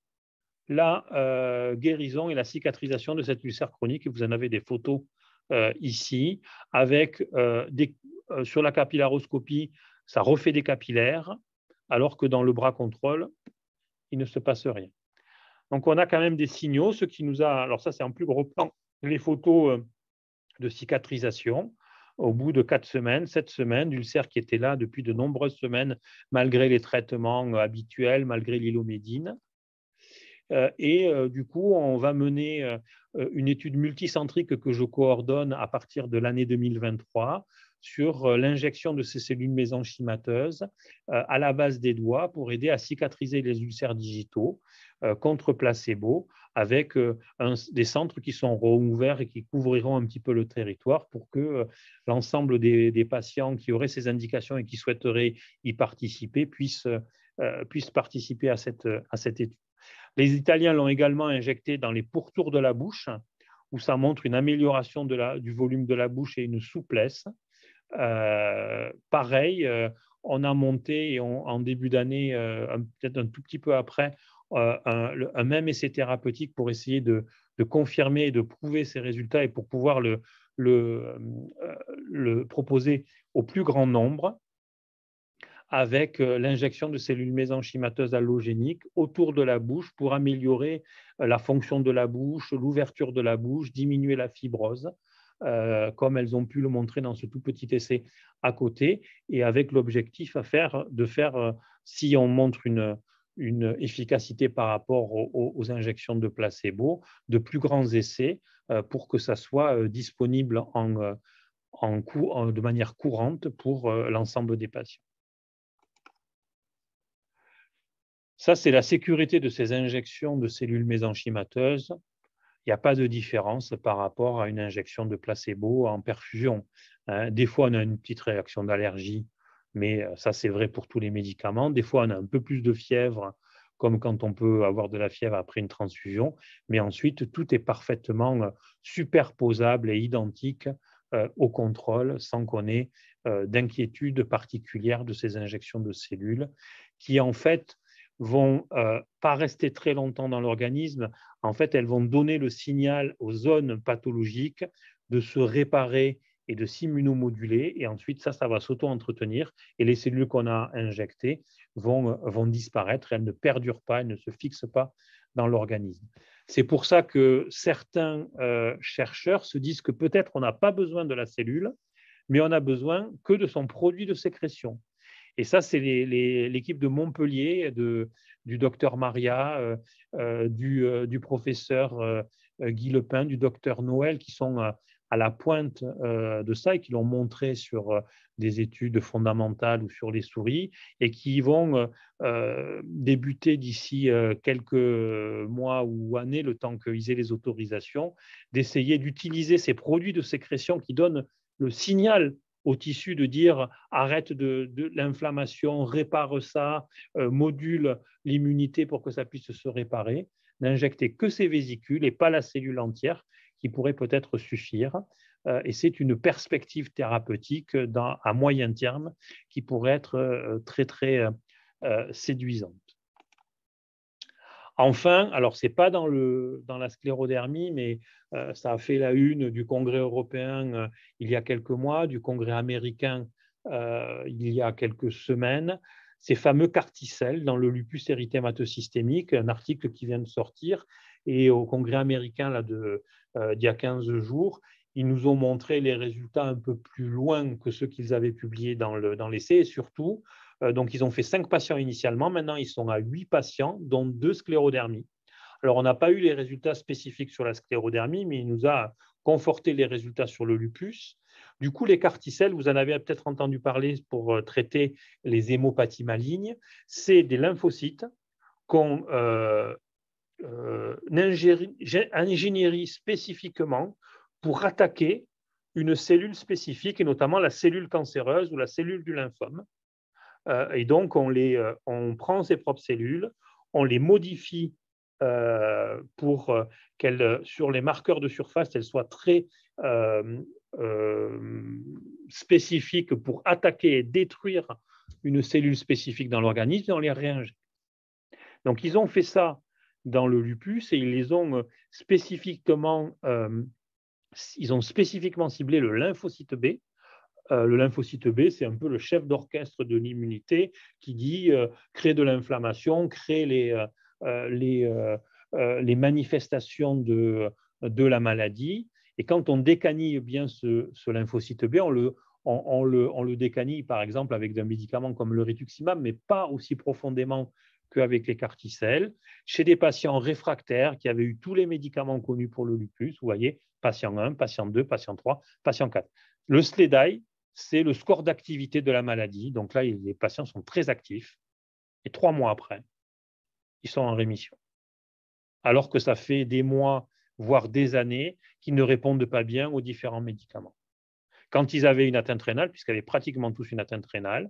la guérison et la cicatrisation de cet ulcère chronique. Et vous en avez des photos ici, avec sur la capillaroscopie, ça refait des capillaires, alors que dans le bras contrôle, il ne se passe rien. Donc, on a quand même des signaux, ce qui nous a, alors ça c'est en plus gros plan, les photos de cicatrisation au bout de 4 semaines, 7 semaines, d'ulcère qui était là depuis de nombreuses semaines, malgré les traitements habituels, malgré l'hylomédine. Et du coup, on va mener une étude multicentrique que je coordonne à partir de l'année 2023 sur l'injection de ces cellules mésenchymateuses à la base des doigts pour aider à cicatriser les ulcères digitaux contre placebo, avec des centres qui sont ouverts et qui couvriront un petit peu le territoire pour que l'ensemble des patients qui auraient ces indications et qui souhaiteraient y participer puissent participer à cette étude. Les Italiens l'ont également injecté dans les pourtours de la bouche, où ça montre une amélioration du volume de la bouche et une souplesse. Pareil, on a monté en début d'année, peut-être un tout petit peu après, un même essai thérapeutique pour essayer de confirmer et de prouver ces résultats et pour pouvoir le proposer au plus grand nombre, avec l'injection de cellules mésenchymateuses allogéniques autour de la bouche pour améliorer la fonction de la bouche, l'ouverture de la bouche, diminuer la fibrose, comme elles ont pu le montrer dans ce tout petit essai à côté, et avec l'objectif de faire, si on montre une efficacité par rapport aux injections de placebo, de plus grands essais pour que ça soit disponible de manière courante pour l'ensemble des patients. Ça, c'est la sécurité de ces injections de cellules mésenchymateuses. Il n'y a pas de différence par rapport à une injection de placebo en perfusion. Des fois, on a une petite réaction d'allergie, mais ça, c'est vrai pour tous les médicaments. Des fois, on a un peu plus de fièvre, comme quand on peut avoir de la fièvre après une transfusion. Mais ensuite, tout est parfaitement superposable et identique au contrôle sans qu'on ait d'inquiétude particulière de ces injections de cellules qui, en fait, vont pas rester très longtemps dans l'organisme. En fait, elles vont donner le signal aux zones pathologiques de se réparer et de s'immunomoduler. Et ensuite, ça va s'auto-entretenir. Et les cellules qu'on a injectées vont disparaître. Elles ne perdurent pas, elles ne se fixent pas dans l'organisme. C'est pour ça que certains chercheurs se disent que peut-être on n'a pas besoin de la cellule, mais on a besoin que de son produit de sécrétion. Et ça, c'est l'équipe de Montpellier, du docteur Maria, du professeur Guy Lepin, du docteur Noël, qui sont à la pointe de ça et qui l'ont montré sur des études fondamentales ou sur les souris et qui vont débuter d'ici quelques mois ou années, le temps qu'ils aient les autorisations, d'essayer d'utiliser ces produits de sécrétion qui donnent le signal au tissu de dire arrête de l'inflammation, répare ça, module l'immunité pour que ça puisse se réparer, n'injecter que ces vésicules et pas la cellule entière qui pourrait peut-être suffire. Et c'est une perspective thérapeutique à moyen terme qui pourrait être très, très séduisante. Enfin, alors ce n'est pas dans la sclérodermie, mais ça a fait la une du Congrès européen il y a quelques mois, du Congrès américain il y a quelques semaines, ces fameux carticelles dans le lupus érythémateux systémique, un article qui vient de sortir, et au Congrès américain d'il y a 15 jours, ils nous ont montré les résultats un peu plus loin que ceux qu'ils avaient publiés dans l'essai, et surtout, donc, ils ont fait 5 patients initialement. Maintenant, ils sont à 8 patients, dont 2 sclérodermies. Alors, on n'a pas eu les résultats spécifiques sur la sclérodermie, mais il nous a conforté les résultats sur le lupus. Du coup, les carticelles, vous en avez peut-être entendu parler pour traiter les hémopathies malignes. C'est des lymphocytes qu'on ingénierie spécifiquement pour attaquer une cellule spécifique, et notamment la cellule cancéreuse ou la cellule du lymphome. Et donc, on prend ses propres cellules, on les modifie pour qu'elles, sur les marqueurs de surface, elles soient très spécifiques pour attaquer et détruire une cellule spécifique dans l'organisme, et on les réinjecte. Donc, ils ont fait ça dans le lupus et ils ont spécifiquement ciblé le lymphocyte B. Le lymphocyte B, c'est un peu le chef d'orchestre de l'immunité qui dit créer de l'inflammation, créer les manifestations de la maladie. Et quand on décanille bien ce lymphocyte B, on le décanille par exemple avec un médicament comme le rituximab, mais pas aussi profondément qu'avec les carticelles. Chez des patients réfractaires qui avaient eu tous les médicaments connus pour le lupus, vous voyez, patient 1, patient 2, patient 3, patient 4. Le SLEDAI, c'est le score d'activité de la maladie. Donc là, les patients sont très actifs. Et 3 mois après, ils sont en rémission. Alors que ça fait des mois, voire des années, qu'ils ne répondent pas bien aux différents médicaments. Quand ils avaient une atteinte rénale, puisqu'ils avaient pratiquement tous une atteinte rénale,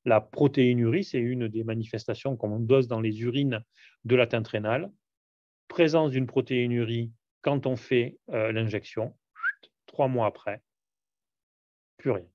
la protéinurie, c'est une des manifestations qu'on dose dans les urines de l'atteinte rénale. Présence d'une protéinurie quand on fait l'injection, 3 mois après, plus rien.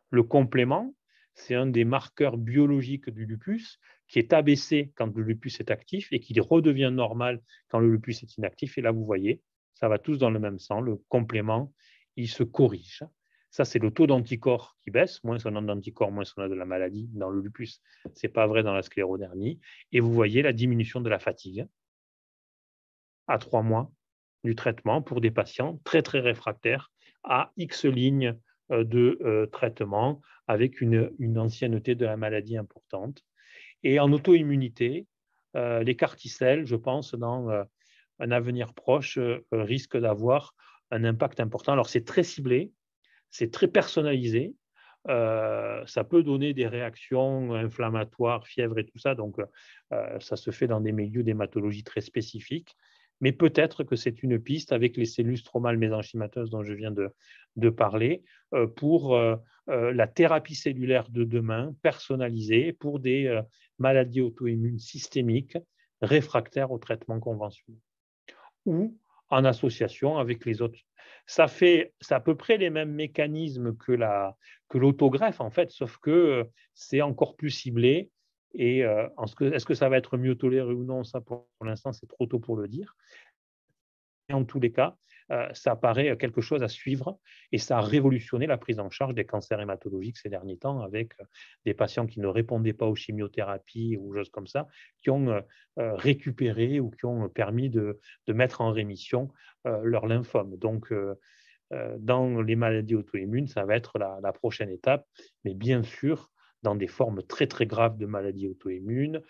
Le complément, c'est un des marqueurs biologiques du lupus qui est abaissé quand le lupus est actif et qui redevient normal quand le lupus est inactif. Et là, vous voyez, ça va tous dans le même sens. Le complément, il se corrige. Ça, c'est le taux d'anticorps qui baisse. Moins on a d'anticorps, moins on a de la maladie. Dans le lupus, ce n'est pas vrai dans la sclérodermie. Et vous voyez la diminution de la fatigue à 3 mois du traitement pour des patients très, très réfractaires à X lignes de traitement avec une ancienneté de la maladie importante. Et en auto-immunité, les carticelles, je pense, dans un avenir proche, risquent d'avoir un impact important. Alors, c'est très ciblé, c'est très personnalisé. Ça peut donner des réactions inflammatoires, fièvre et tout ça. Donc, ça se fait dans des milieux d'hématologie très spécifiques. Mais peut-être que c'est une piste avec les cellules stromales mésenchymateuses dont je viens de parler pour la thérapie cellulaire de demain, personnalisée pour des maladies auto-immunes systémiques réfractaires au traitement conventionnel ou en association avec les autres C'est à peu près les mêmes mécanismes que l'autogreffe, en fait, sauf que c'est encore plus ciblé. Et est-ce que ça va être mieux toléré ou non, ça pour l'instant, c'est trop tôt pour le dire. Et en tous les cas, ça paraît quelque chose à suivre et ça a révolutionné la prise en charge des cancers hématologiques ces derniers temps avec des patients qui ne répondaient pas aux chimiothérapies ou choses comme ça, qui ont récupéré ou qui ont permis de mettre en rémission leur lymphome. Donc, dans les maladies auto-immunes, ça va être la prochaine étape, mais bien sûr, dans des formes très très graves de maladies auto-immunes,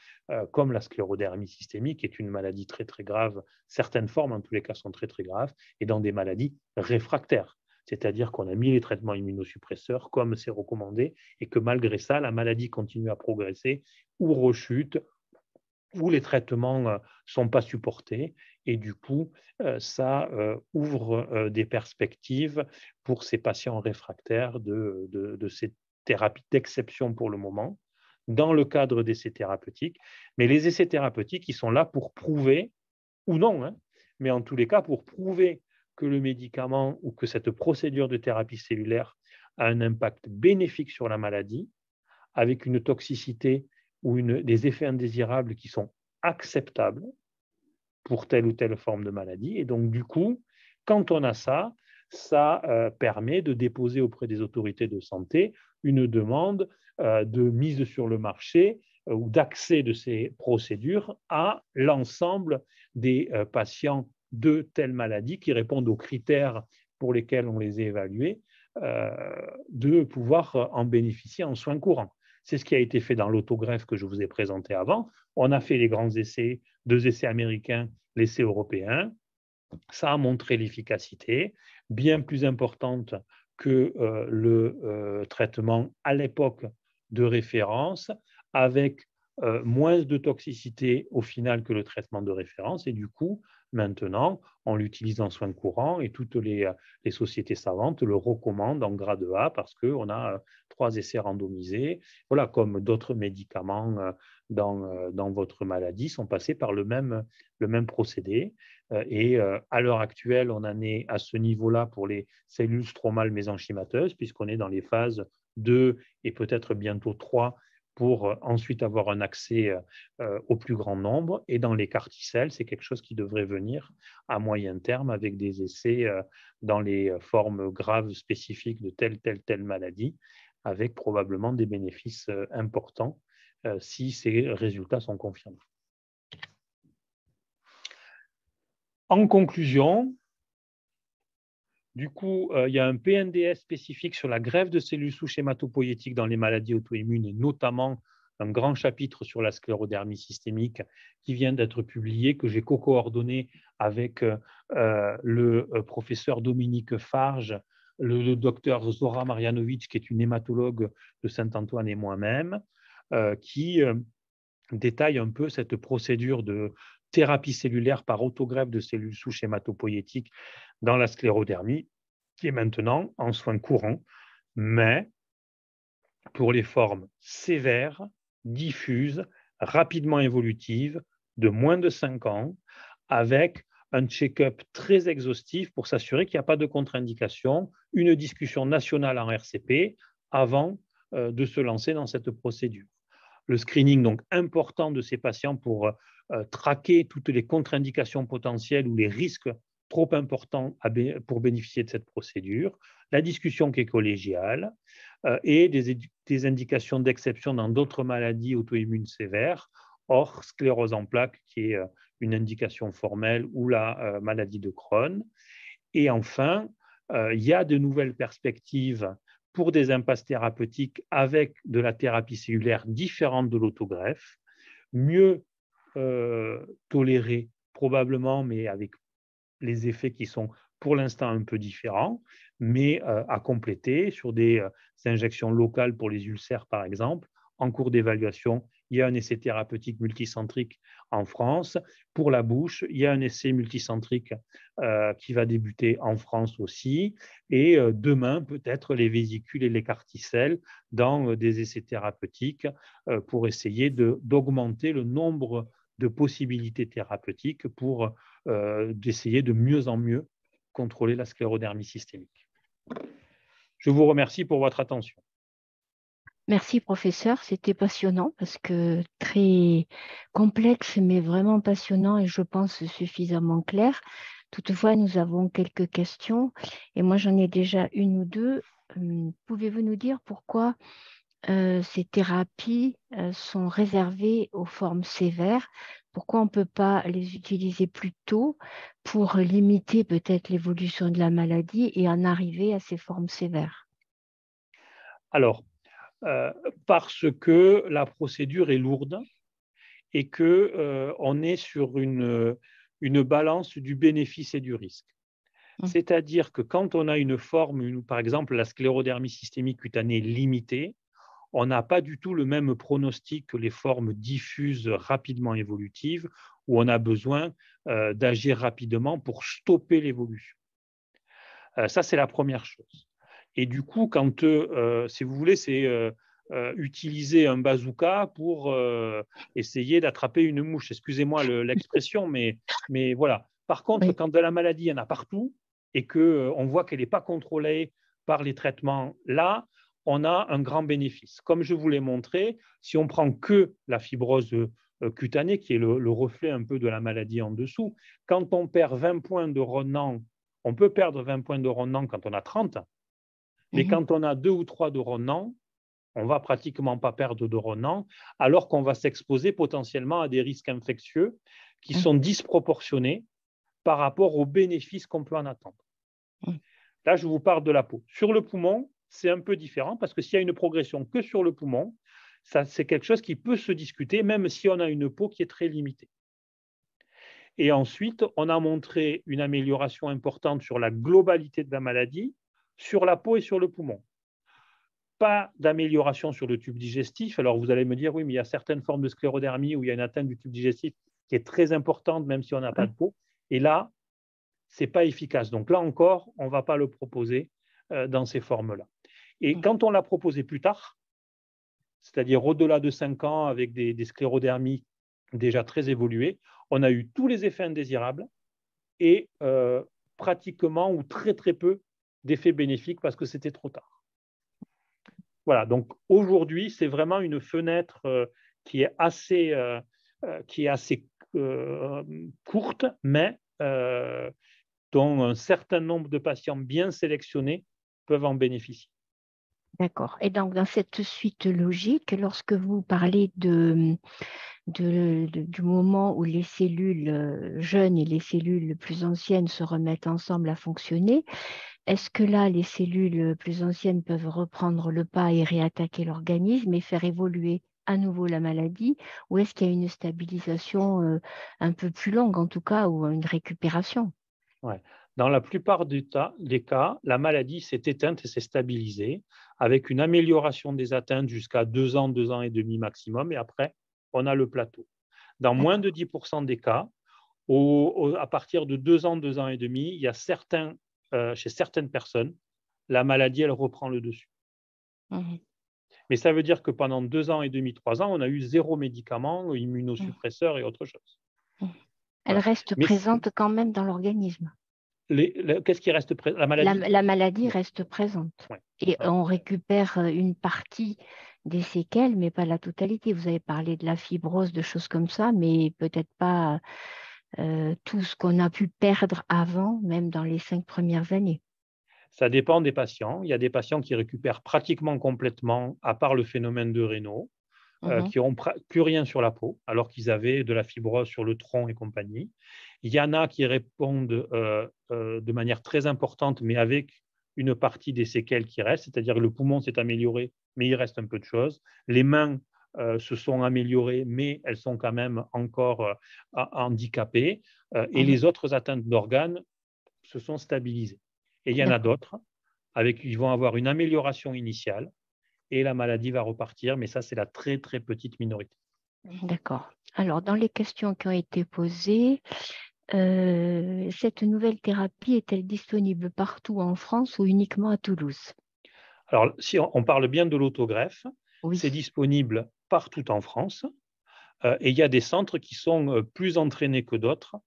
comme la sclérodermie systémique, qui est une maladie très très grave. Certaines formes, en tous les cas, sont très très graves, et dans des maladies réfractaires, c'est-à-dire qu'on a mis les traitements immunosuppresseurs comme c'est recommandé, et que malgré ça, la maladie continue à progresser ou rechute, où les traitements ne sont pas supportés. Et du coup, ça ouvre des perspectives pour ces patients réfractaires de ces thérapies d'exception pour le moment, dans le cadre d'essais thérapeutiques. Mais les essais thérapeutiques, ils sont là pour prouver, ou non, hein, mais en tous les cas, pour prouver que le médicament ou que cette procédure de thérapie cellulaire a un impact bénéfique sur la maladie, avec une toxicité ou des effets indésirables qui sont acceptables pour telle ou telle forme de maladie. Et donc, du coup, quand on a ça, ça permet de déposer auprès des autorités de santé une demande de mise sur le marché ou d'accès de ces procédures à l'ensemble des patients de telle maladie qui répondent aux critères pour lesquels on les a évalués, de pouvoir en bénéficier en soins courants. C'est ce qui a été fait dans l'autogreffe que je vous ai présenté avant. On a fait les grands essais, 2 essais américains, l'essai européen. Ça a montré l'efficacité, bien plus importante que le traitement à l'époque de référence, avec moins de toxicité au final que le traitement de référence. Et du coup, maintenant, on l'utilise en soins courants et toutes les sociétés savantes le recommandent en grade A parce qu'on a 3 essais randomisés. Voilà, comme d'autres médicaments dans votre maladie sont passés par le même procédé. Et à l'heure actuelle, on en est à ce niveau-là pour les cellules stromales mésenchymateuses, puisqu'on est dans les phases 2 et peut-être bientôt 3 pour ensuite avoir un accès au plus grand nombre. Et dans les carticelles, c'est quelque chose qui devrait venir à moyen terme avec des essais dans les formes graves spécifiques de telle maladie, avec probablement des bénéfices importants si ces résultats sont confirmés. En conclusion, du coup, il y a un PNDS spécifique sur la greffe de cellules souches hématopoïétiques dans les maladies auto-immunes et notamment un grand chapitre sur la sclérodermie systémique qui vient d'être publié, que j'ai co-coordonné avec le professeur Dominique Farge, le docteur Zora Marjanovic, qui est une hématologue de Saint-Antoine et moi-même, qui détaille un peu cette procédure de thérapie cellulaire par autogreffe de cellules souches hématopoïétiques dans la sclérodermie, qui est maintenant en soins courants, mais pour les formes sévères, diffuses, rapidement évolutives, de moins de 5 ans, avec un check-up très exhaustif pour s'assurer qu'il n'y a pas de contre-indication, une discussion nationale en RCP avant de se lancer dans cette procédure. Le screening donc important de ces patients pour traquer toutes les contre-indications potentielles ou les risques trop importants pour bénéficier de cette procédure, la discussion qui est collégiale et des indications d'exception dans d'autres maladies auto-immunes sévères, hors sclérose en plaques qui est une indication formelle ou la maladie de Crohn. Et enfin, il y a de nouvelles perspectives pour des impasses thérapeutiques avec de la thérapie cellulaire différente de l'autogreffe, mieux tolérée probablement, mais avec les effets qui sont pour l'instant un peu différents, mais à compléter sur des injections locales pour les ulcères, par exemple. En cours d'évaluation, il y a un essai thérapeutique multicentrique en France. Pour la bouche, il y a un essai multicentrique qui va débuter en France aussi. Et demain, peut-être les vésicules et les carticelles dans des essais thérapeutiques pour essayer d'augmenter le nombre de possibilités thérapeutiques pour d'essayer de mieux en mieux contrôler la sclérodermie systémique. Je vous remercie pour votre attention. Merci, professeur. C'était passionnant parce que très complexe, mais vraiment passionnant et je pense suffisamment clair. Toutefois, nous avons quelques questions et moi, j'en ai déjà une ou deux. Pouvez-vous nous dire pourquoi ces thérapies sont réservées aux formes sévères? Pourquoi on ne peut pas les utiliser plus tôt pour limiter peut-être l'évolution de la maladie et en arriver à ces formes sévères? Alors, parce que la procédure est lourde et qu'on est sur une balance du bénéfice et du risque. C'est-à-dire que quand on a une forme, par exemple la sclérodermie systémique cutanée limitée, on n'a pas du tout le même pronostic que les formes diffuses rapidement évolutives, où on a besoin d'agir rapidement pour stopper l'évolution. Ça, c'est la première chose. Et du coup, quand, si vous voulez, c'est utiliser un bazooka pour essayer d'attraper une mouche. Excusez-moi l'expression, mais voilà. Par contre, Oui. quand de la maladie, il y en a partout et qu'on voit qu'elle n'est pas contrôlée par les traitements, là, on a un grand bénéfice. Comme je vous l'ai montré, si on prend que la fibrose cutanée, qui est le reflet un peu de la maladie en dessous, quand on perd 20 points de Ronan, on peut perdre 20 points de Ronan quand on a 30, mais quand on a 2 ou 3 de Ronan, on ne va pratiquement pas perdre de Ronan, alors qu'on va s'exposer potentiellement à des risques infectieux qui sont disproportionnés par rapport aux bénéfices qu'on peut en attendre. Là, je vous parle de la peau. Sur le poumon, c'est un peu différent parce que s'il y a une progression que sur le poumon, c'est quelque chose qui peut se discuter, même si on a une peau qui est très limitée. Et ensuite, on a montré une amélioration importante sur la globalité de la maladie, sur la peau et sur le poumon. Pas d'amélioration sur le tube digestif. Alors, vous allez me dire, oui, mais il y a certaines formes de sclérodermie où il y a une atteinte du tube digestif qui est très importante, même si on n'a pas de peau. Et là, ce n'est pas efficace. Donc là encore, on ne va pas le proposer dans ces formes-là. Et quand on l'a proposé plus tard, c'est-à-dire au-delà de 5 ans avec des sclérodermies déjà très évoluées, on a eu tous les effets indésirables et pratiquement ou très très peu d'effets bénéfiques parce que c'était trop tard. Voilà, donc aujourd'hui, c'est vraiment une fenêtre qui est assez courte, mais dont un certain nombre de patients bien sélectionnés peuvent en bénéficier. D'accord. Et donc, dans cette suite logique, lorsque vous parlez du moment où les cellules jeunes et les cellules plus anciennes se remettent ensemble à fonctionner, est-ce que là, les cellules plus anciennes peuvent reprendre le pas et réattaquer l'organisme et faire évoluer à nouveau la maladie, ou est-ce qu'il y a une stabilisation un peu plus longue en tout cas, ou une récupération? Ouais. Dans la plupart des cas, la maladie s'est éteinte et s'est stabilisée avec une amélioration des atteintes jusqu'à 2 ans, 2 ans et demi maximum, et après, on a le plateau. Dans moins de 10% des cas, à partir de 2 ans, 2 ans et demi, il y a chez certaines personnes, la maladie, elle reprend le dessus. Mais ça veut dire que pendant 2 ans et demi, 3 ans, on a eu 0 médicament, immunosuppresseur et autre chose. Elle Voilà. reste présente quand même dans l'organisme. Qu'est-ce qui reste présent? La maladie? La maladie reste présente. Ouais. Et on récupère une partie des séquelles, mais pas la totalité. Vous avez parlé de la fibrose, de choses comme ça, mais peut-être pas tout ce qu'on a pu perdre avant, même dans les 5 premières années. Ça dépend des patients. Il y a des patients qui récupèrent pratiquement complètement, à part le phénomène de Raynaud, qui n'ont plus rien sur la peau, alors qu'ils avaient de la fibrose sur le tronc et compagnie. Il y en a qui répondent de manière très importante, mais avec une partie des séquelles qui restent, c'est-à-dire que le poumon s'est amélioré, mais il reste un peu de choses. Les mains se sont améliorées, mais elles sont quand même encore handicapées. Et les autres atteintes d'organes se sont stabilisées. Et il y en a d'autres qui vont avoir une amélioration initiale et la maladie va repartir, mais ça, c'est la très, très petite minorité. D'accord. Alors, dans les questions qui ont été posées, cette nouvelle thérapie est-elle disponible partout en France ou uniquement à Toulouse? Alors, si on parle bien de l'autogreffe, Oui. c'est disponible partout en France et il y a des centres qui sont plus entraînés que d'autres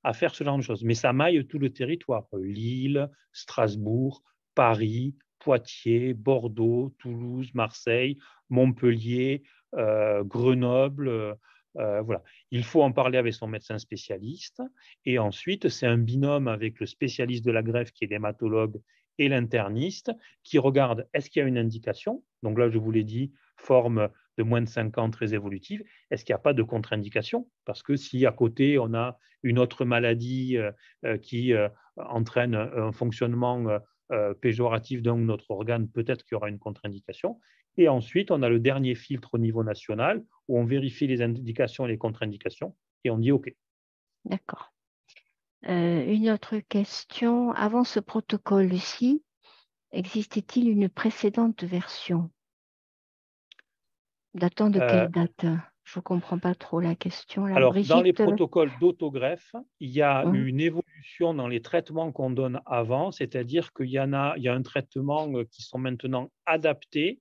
à faire ce genre de choses. Mais ça maille tout le territoire. Lille, Strasbourg, Paris, Poitiers, Bordeaux, Toulouse, Marseille, Montpellier, Grenoble. Voilà. Il faut en parler avec son médecin spécialiste. Et ensuite, c'est un binôme avec le spécialiste de la greffe qui est l'hématologue et l'interniste qui regarde est-ce qu'il y a une indication. Donc là, je vous l'ai dit, forme de moins de 5 ans très évolutive. Est-ce qu'il n'y a pas de contre-indication? Parce que si à côté, on a une autre maladie qui entraîne un fonctionnement péjoratif d'un ou autre organe, peut-être qu'il y aura une contre-indication. Et ensuite, on a le dernier filtre au niveau national où on vérifie les indications et les contre-indications et on dit OK. D'accord. Une autre question. Avant ce protocole-ci, existait-il une précédente version? Datant de quelle date? Je ne comprends pas trop la question là. Alors, dans les Brigitte? protocoles d'autogreffe, il y a Hum, une évolution dans les traitements qu'on donne avant, c'est-à-dire qu'il y a un traitement qui sont maintenant adaptés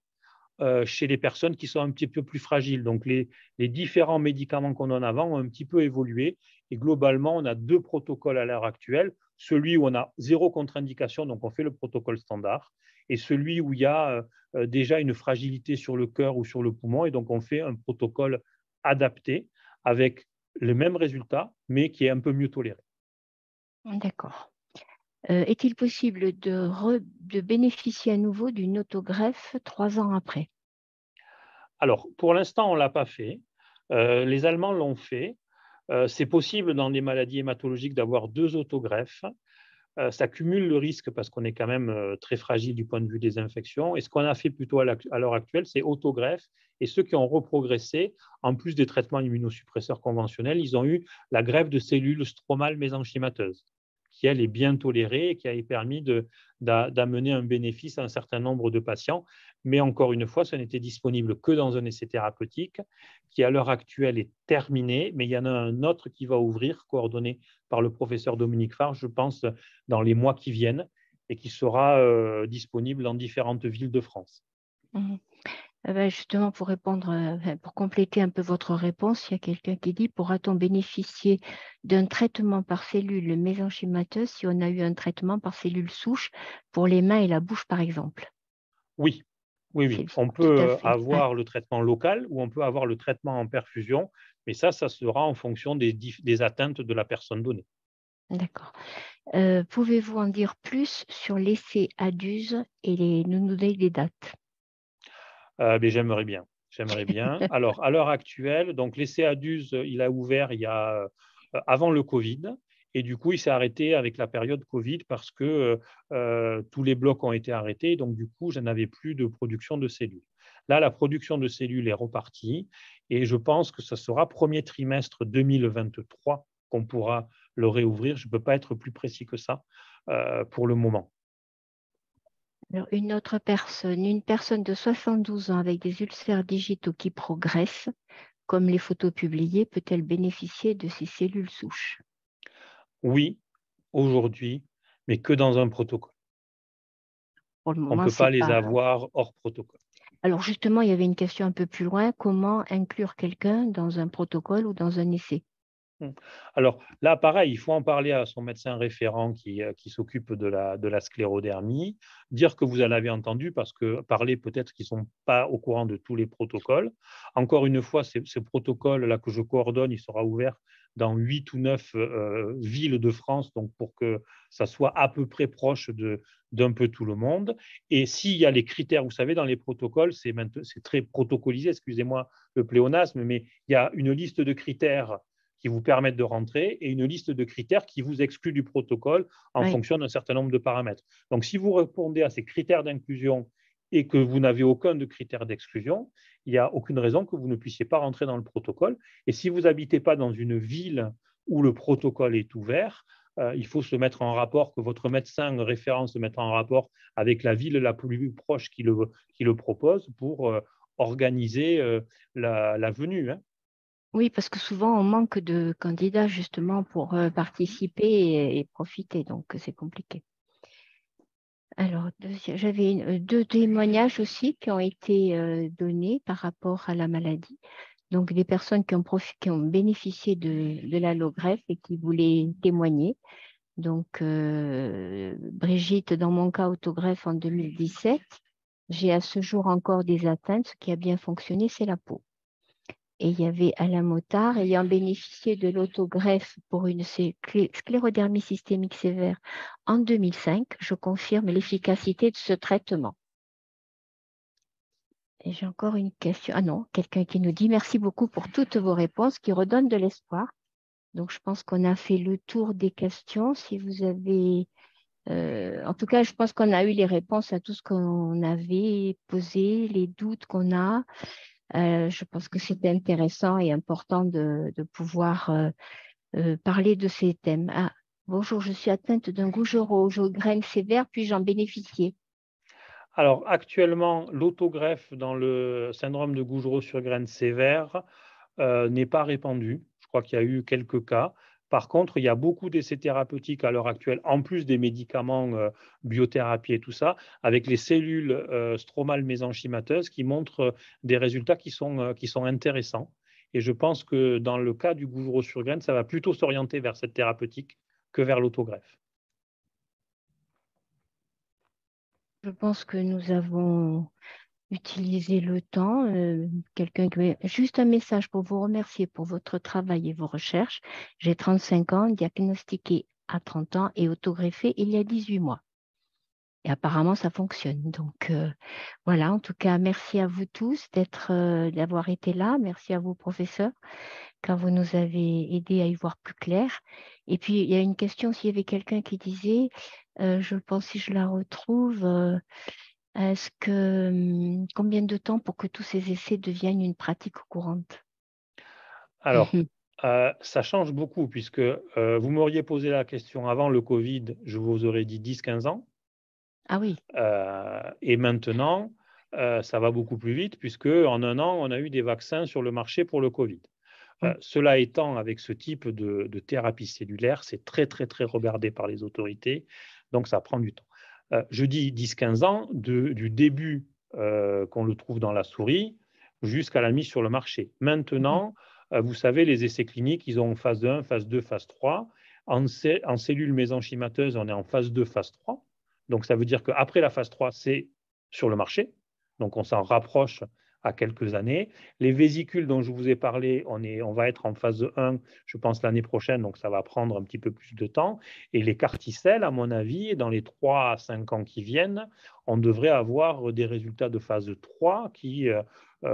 chez les personnes qui sont un petit peu plus fragiles. Donc, les différents médicaments qu'on donne avant ont un petit peu évolué. Et globalement, on a deux protocoles à l'heure actuelle. Celui où on a zéro contre-indication, donc on fait le protocole standard, et celui où il y a déjà une fragilité sur le cœur ou sur le poumon, et donc on fait un protocole adapté avec le même résultat, mais qui est un peu mieux toléré. d'accord. Est-il possible de bénéficier à nouveau d'une autogreffe 3 ans après? Alors, pour l'instant, on ne l'a pas fait. Les Allemands l'ont fait. C'est possible dans des maladies hématologiques d'avoir deux autogreffes. Ça cumule le risque parce qu'on est quand même très fragile du point de vue des infections. Et ce qu'on a fait plutôt à l'heure actuelle, c'est autogreffe. Et ceux qui ont reprogressé, en plus des traitements immunosuppresseurs conventionnels, ils ont eu la greffe de cellules stromales mésenchymateuses, qui, elle, est bien tolérée et qui a permis d'amener un bénéfice à un certain nombre de patients. Mais encore une fois, ce n'était disponible que dans un essai thérapeutique qui, à l'heure actuelle, est terminé. Mais il y en a un autre qui va ouvrir, coordonné par le professeur Dominique Farge, je pense, dans les mois qui viennent et qui sera disponible dans différentes villes de France. Mhm. Justement, pour répondre, pour compléter un peu votre réponse, il y a quelqu'un qui dit, pourra-t-on bénéficier d'un traitement par cellule mésenchymateuse si on a eu un traitement par cellule souche pour les mains et la bouche, par exemple? Oui, oui, oui. C'est On tout à peut fait. avoir le traitement local ou on peut avoir le traitement en perfusion, mais ça sera en fonction des atteintes de la personne donnée. D'accord. Pouvez-vous en dire plus sur l'essai ADUSE et nous donner des dates? Mais j'aimerais bien. J'aimerais bien. Alors, à l'heure actuelle, donc l'essai ADUS, il a ouvert avant le Covid. Et du coup, il s'est arrêté avec la période Covid parce que tous les blocs ont été arrêtés. Donc, du coup, je n'avais plus de production de cellules. Là, la production de cellules est repartie. Et je pense que ce sera premier trimestre 2023 qu'on pourra le réouvrir. Je ne peux pas être plus précis que ça pour le moment. Alors, une personne de 72 ans avec des ulcères digitaux qui progressent, comme les photos publiées, peut-elle bénéficier de ces cellules souches? Oui, aujourd'hui, mais que dans un protocole. Pour le On ne moment, peut c'est pas les pas. avoir hors protocole. Alors justement, il y avait une question un peu plus loin. Comment inclure quelqu'un dans un protocole ou dans un essai? Mmh. Alors là, pareil, il faut en parler à son médecin référent qui s'occupe de la sclérodermie, dire que vous en avez entendu parce que parler peut-être qu'ils ne sont pas au courant de tous les protocoles. Encore une fois, ce protocole-là que je coordonne, il sera ouvert dans 8 ou 9 villes de France, donc pour que ça soit à peu près proche d'un peu tout le monde. Et s'il y a les critères, vous savez, dans les protocoles, c'est très protocolisé, excusez-moi le pléonasme, mais il y a une liste de critères qui vous permettent de rentrer et une liste de critères qui vous excluent du protocole en Oui, fonction d'un certain nombre de paramètres. Donc, si vous répondez à ces critères d'inclusion et que vous n'avez aucun de critères d'exclusion, il n'y a aucune raison que vous ne puissiez pas rentrer dans le protocole. Et si vous n'habitez pas dans une ville où le protocole est ouvert, il faut se mettre en rapport, que votre médecin référent se mette en rapport avec la ville la plus proche qui le propose pour organiser la venue. Hein. oui, parce que souvent, on manque de candidats justement pour participer et profiter, donc c'est compliqué. Alors, j'avais deux témoignages aussi qui ont été donnés par rapport à la maladie. Donc des personnes qui ont bénéficié de l'allogreffe et qui voulaient témoigner. Donc Brigitte, dans mon cas, autogreffe en 2017. J'ai à ce jour encore des atteintes. Ce qui a bien fonctionné, c'est la peau. Et il y avait Alain Motard ayant bénéficié de l'autogreffe pour une sclérodermie systémique sévère en 2005. Je confirme l'efficacité de ce traitement. Et j'ai encore une question. Ah non, quelqu'un qui nous dit merci beaucoup pour toutes vos réponses qui redonnent de l'espoir. Donc, je pense qu'on a fait le tour des questions. Si vous avez en tout cas, je pense qu'on a eu les réponses à tout ce qu'on avait posé, les doutes qu'on a. Je pense que c'était intéressant et important de pouvoir parler de ces thèmes. Ah, bonjour, je suis atteinte d'un gougerot, je graine sévère, puis-je en bénéficier? Alors, actuellement, l'autogreffe dans le syndrome de Gougerot sur graine sévère n'est pas répandue. Je crois qu'il y a eu quelques cas. Par contre, il y a beaucoup d'essais thérapeutiques à l'heure actuelle, en plus des médicaments, biothérapie et tout ça, avec les cellules stromales mésenchymateuses qui montrent des résultats qui sont intéressants. Et je pense que dans le cas du Gougerot sur graine, ça va plutôt s'orienter vers cette thérapeutique que vers l'autogreffe. Je pense que nous avons utilisé le temps. Juste un message pour vous remercier pour votre travail et vos recherches. J'ai 35 ans, diagnostiqué à 30 ans et autogreffé il y a 18 mois. Et apparemment, ça fonctionne. Donc, voilà, en tout cas, merci à vous tous d'avoir été là. Merci à vous, professeurs, car vous nous avez aidés à y voir plus clair. Et puis, il y a une question, s'il y avait quelqu'un qui disait, je pense si je la retrouve, combien de temps pour que tous ces essais deviennent une pratique courante? Alors, ça change beaucoup puisque, vous m'auriez posé la question avant le covid, je vous aurais dit 10 15 ans, Ah oui. et maintenant, ça va beaucoup plus vite puisque en un an, on a eu des vaccins sur le marché pour le covid. Oui. Cela étant, avec ce type de thérapie cellulaire, c'est très, très, très regardé par les autorités, donc ça prend du temps. Je dis 10 15 ans du début, qu'on le trouve dans la souris jusqu'à la mise sur le marché. Mhm. Maintenant, vous savez, les essais cliniques, ils ont phase 1, phase 2, phase 3. En cellules mésenchymateuses, on est en phase 2, phase 3. Donc ça veut dire qu'après la phase 3, c'est sur le marché. Donc on s'en rapproche à quelques années. Les vésicules dont je vous ai parlé, on va être en phase 1, je pense, l'année prochaine, donc ça va prendre un petit peu plus de temps. Et les carticelles, à mon avis, dans les 3 à 5 ans qui viennent, on devrait avoir des résultats de phase 3 qui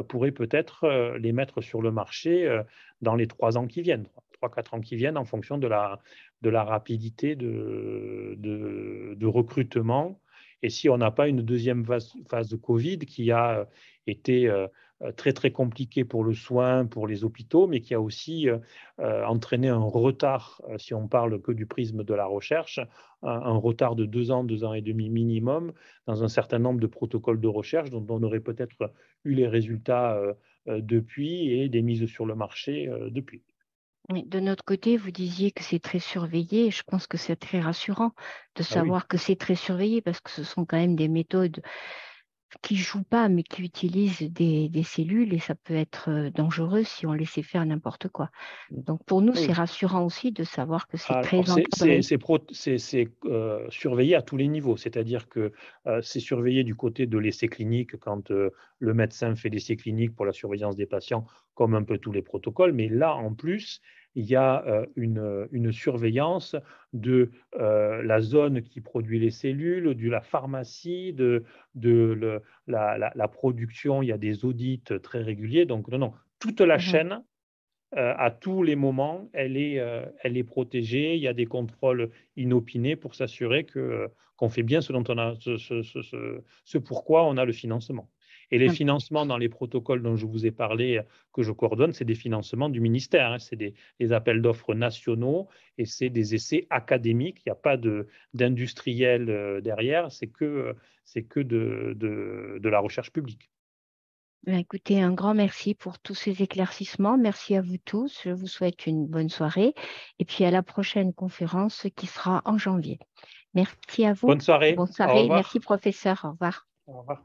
pourraient peut-être les mettre sur le marché dans les 3 ans qui viennent, 3 4 ans qui viennent, en fonction de la rapidité de recrutement. Et si on n'a pas une deuxième phase de Covid qui a été très très compliquée pour le soin, pour les hôpitaux, mais qui a aussi entraîné un retard, si on parle que du prisme de la recherche, un retard de 2 ans, 2 ans et demi minimum, dans un certain nombre de protocoles de recherche dont on aurait peut-être eu les résultats depuis et des mises sur le marché depuis. Oui, de notre côté, vous disiez que c'est très surveillé. Je pense que c'est très rassurant de Ah oui. savoir que c'est très surveillé parce que ce sont quand même des méthodes qui ne jouent pas, mais qui utilisent des cellules et ça peut être dangereux si on laissait faire n'importe quoi. Donc pour nous, c'est Oui. rassurant aussi de savoir que c'est Alors, très encadré. surveillé à tous les niveaux, c'est-à-dire que c'est surveillé du côté de l'essai clinique quand le médecin fait l'essai clinique pour la surveillance des patients, comme un peu tous les protocoles, mais là, en plus, il y a une surveillance de la zone qui produit les cellules, de la pharmacie, la production, il y a des audits très réguliers, donc non, non, toute la Mhm. chaîne à tous les moments, elle est protégée. Il y a des contrôles inopinés pour s'assurer qu'on fait bien ce dont on a, ce pourquoi on a le financement. Et les financements dans les protocoles dont je vous ai parlé, que je coordonne, c'est des financements du ministère, hein. C'est des appels d'offres nationaux et c'est des essais académiques. Il n'y a pas d'industriel derrière, c'est que de la recherche publique. Ben, écoutez, un grand merci pour tous ces éclaircissements. Merci à vous tous. Je vous souhaite une bonne soirée et puis à la prochaine conférence qui sera en janvier. Merci à vous. Bonne soirée, Bonne au soirée. Merci, revoir. professeur. Au revoir. Au revoir.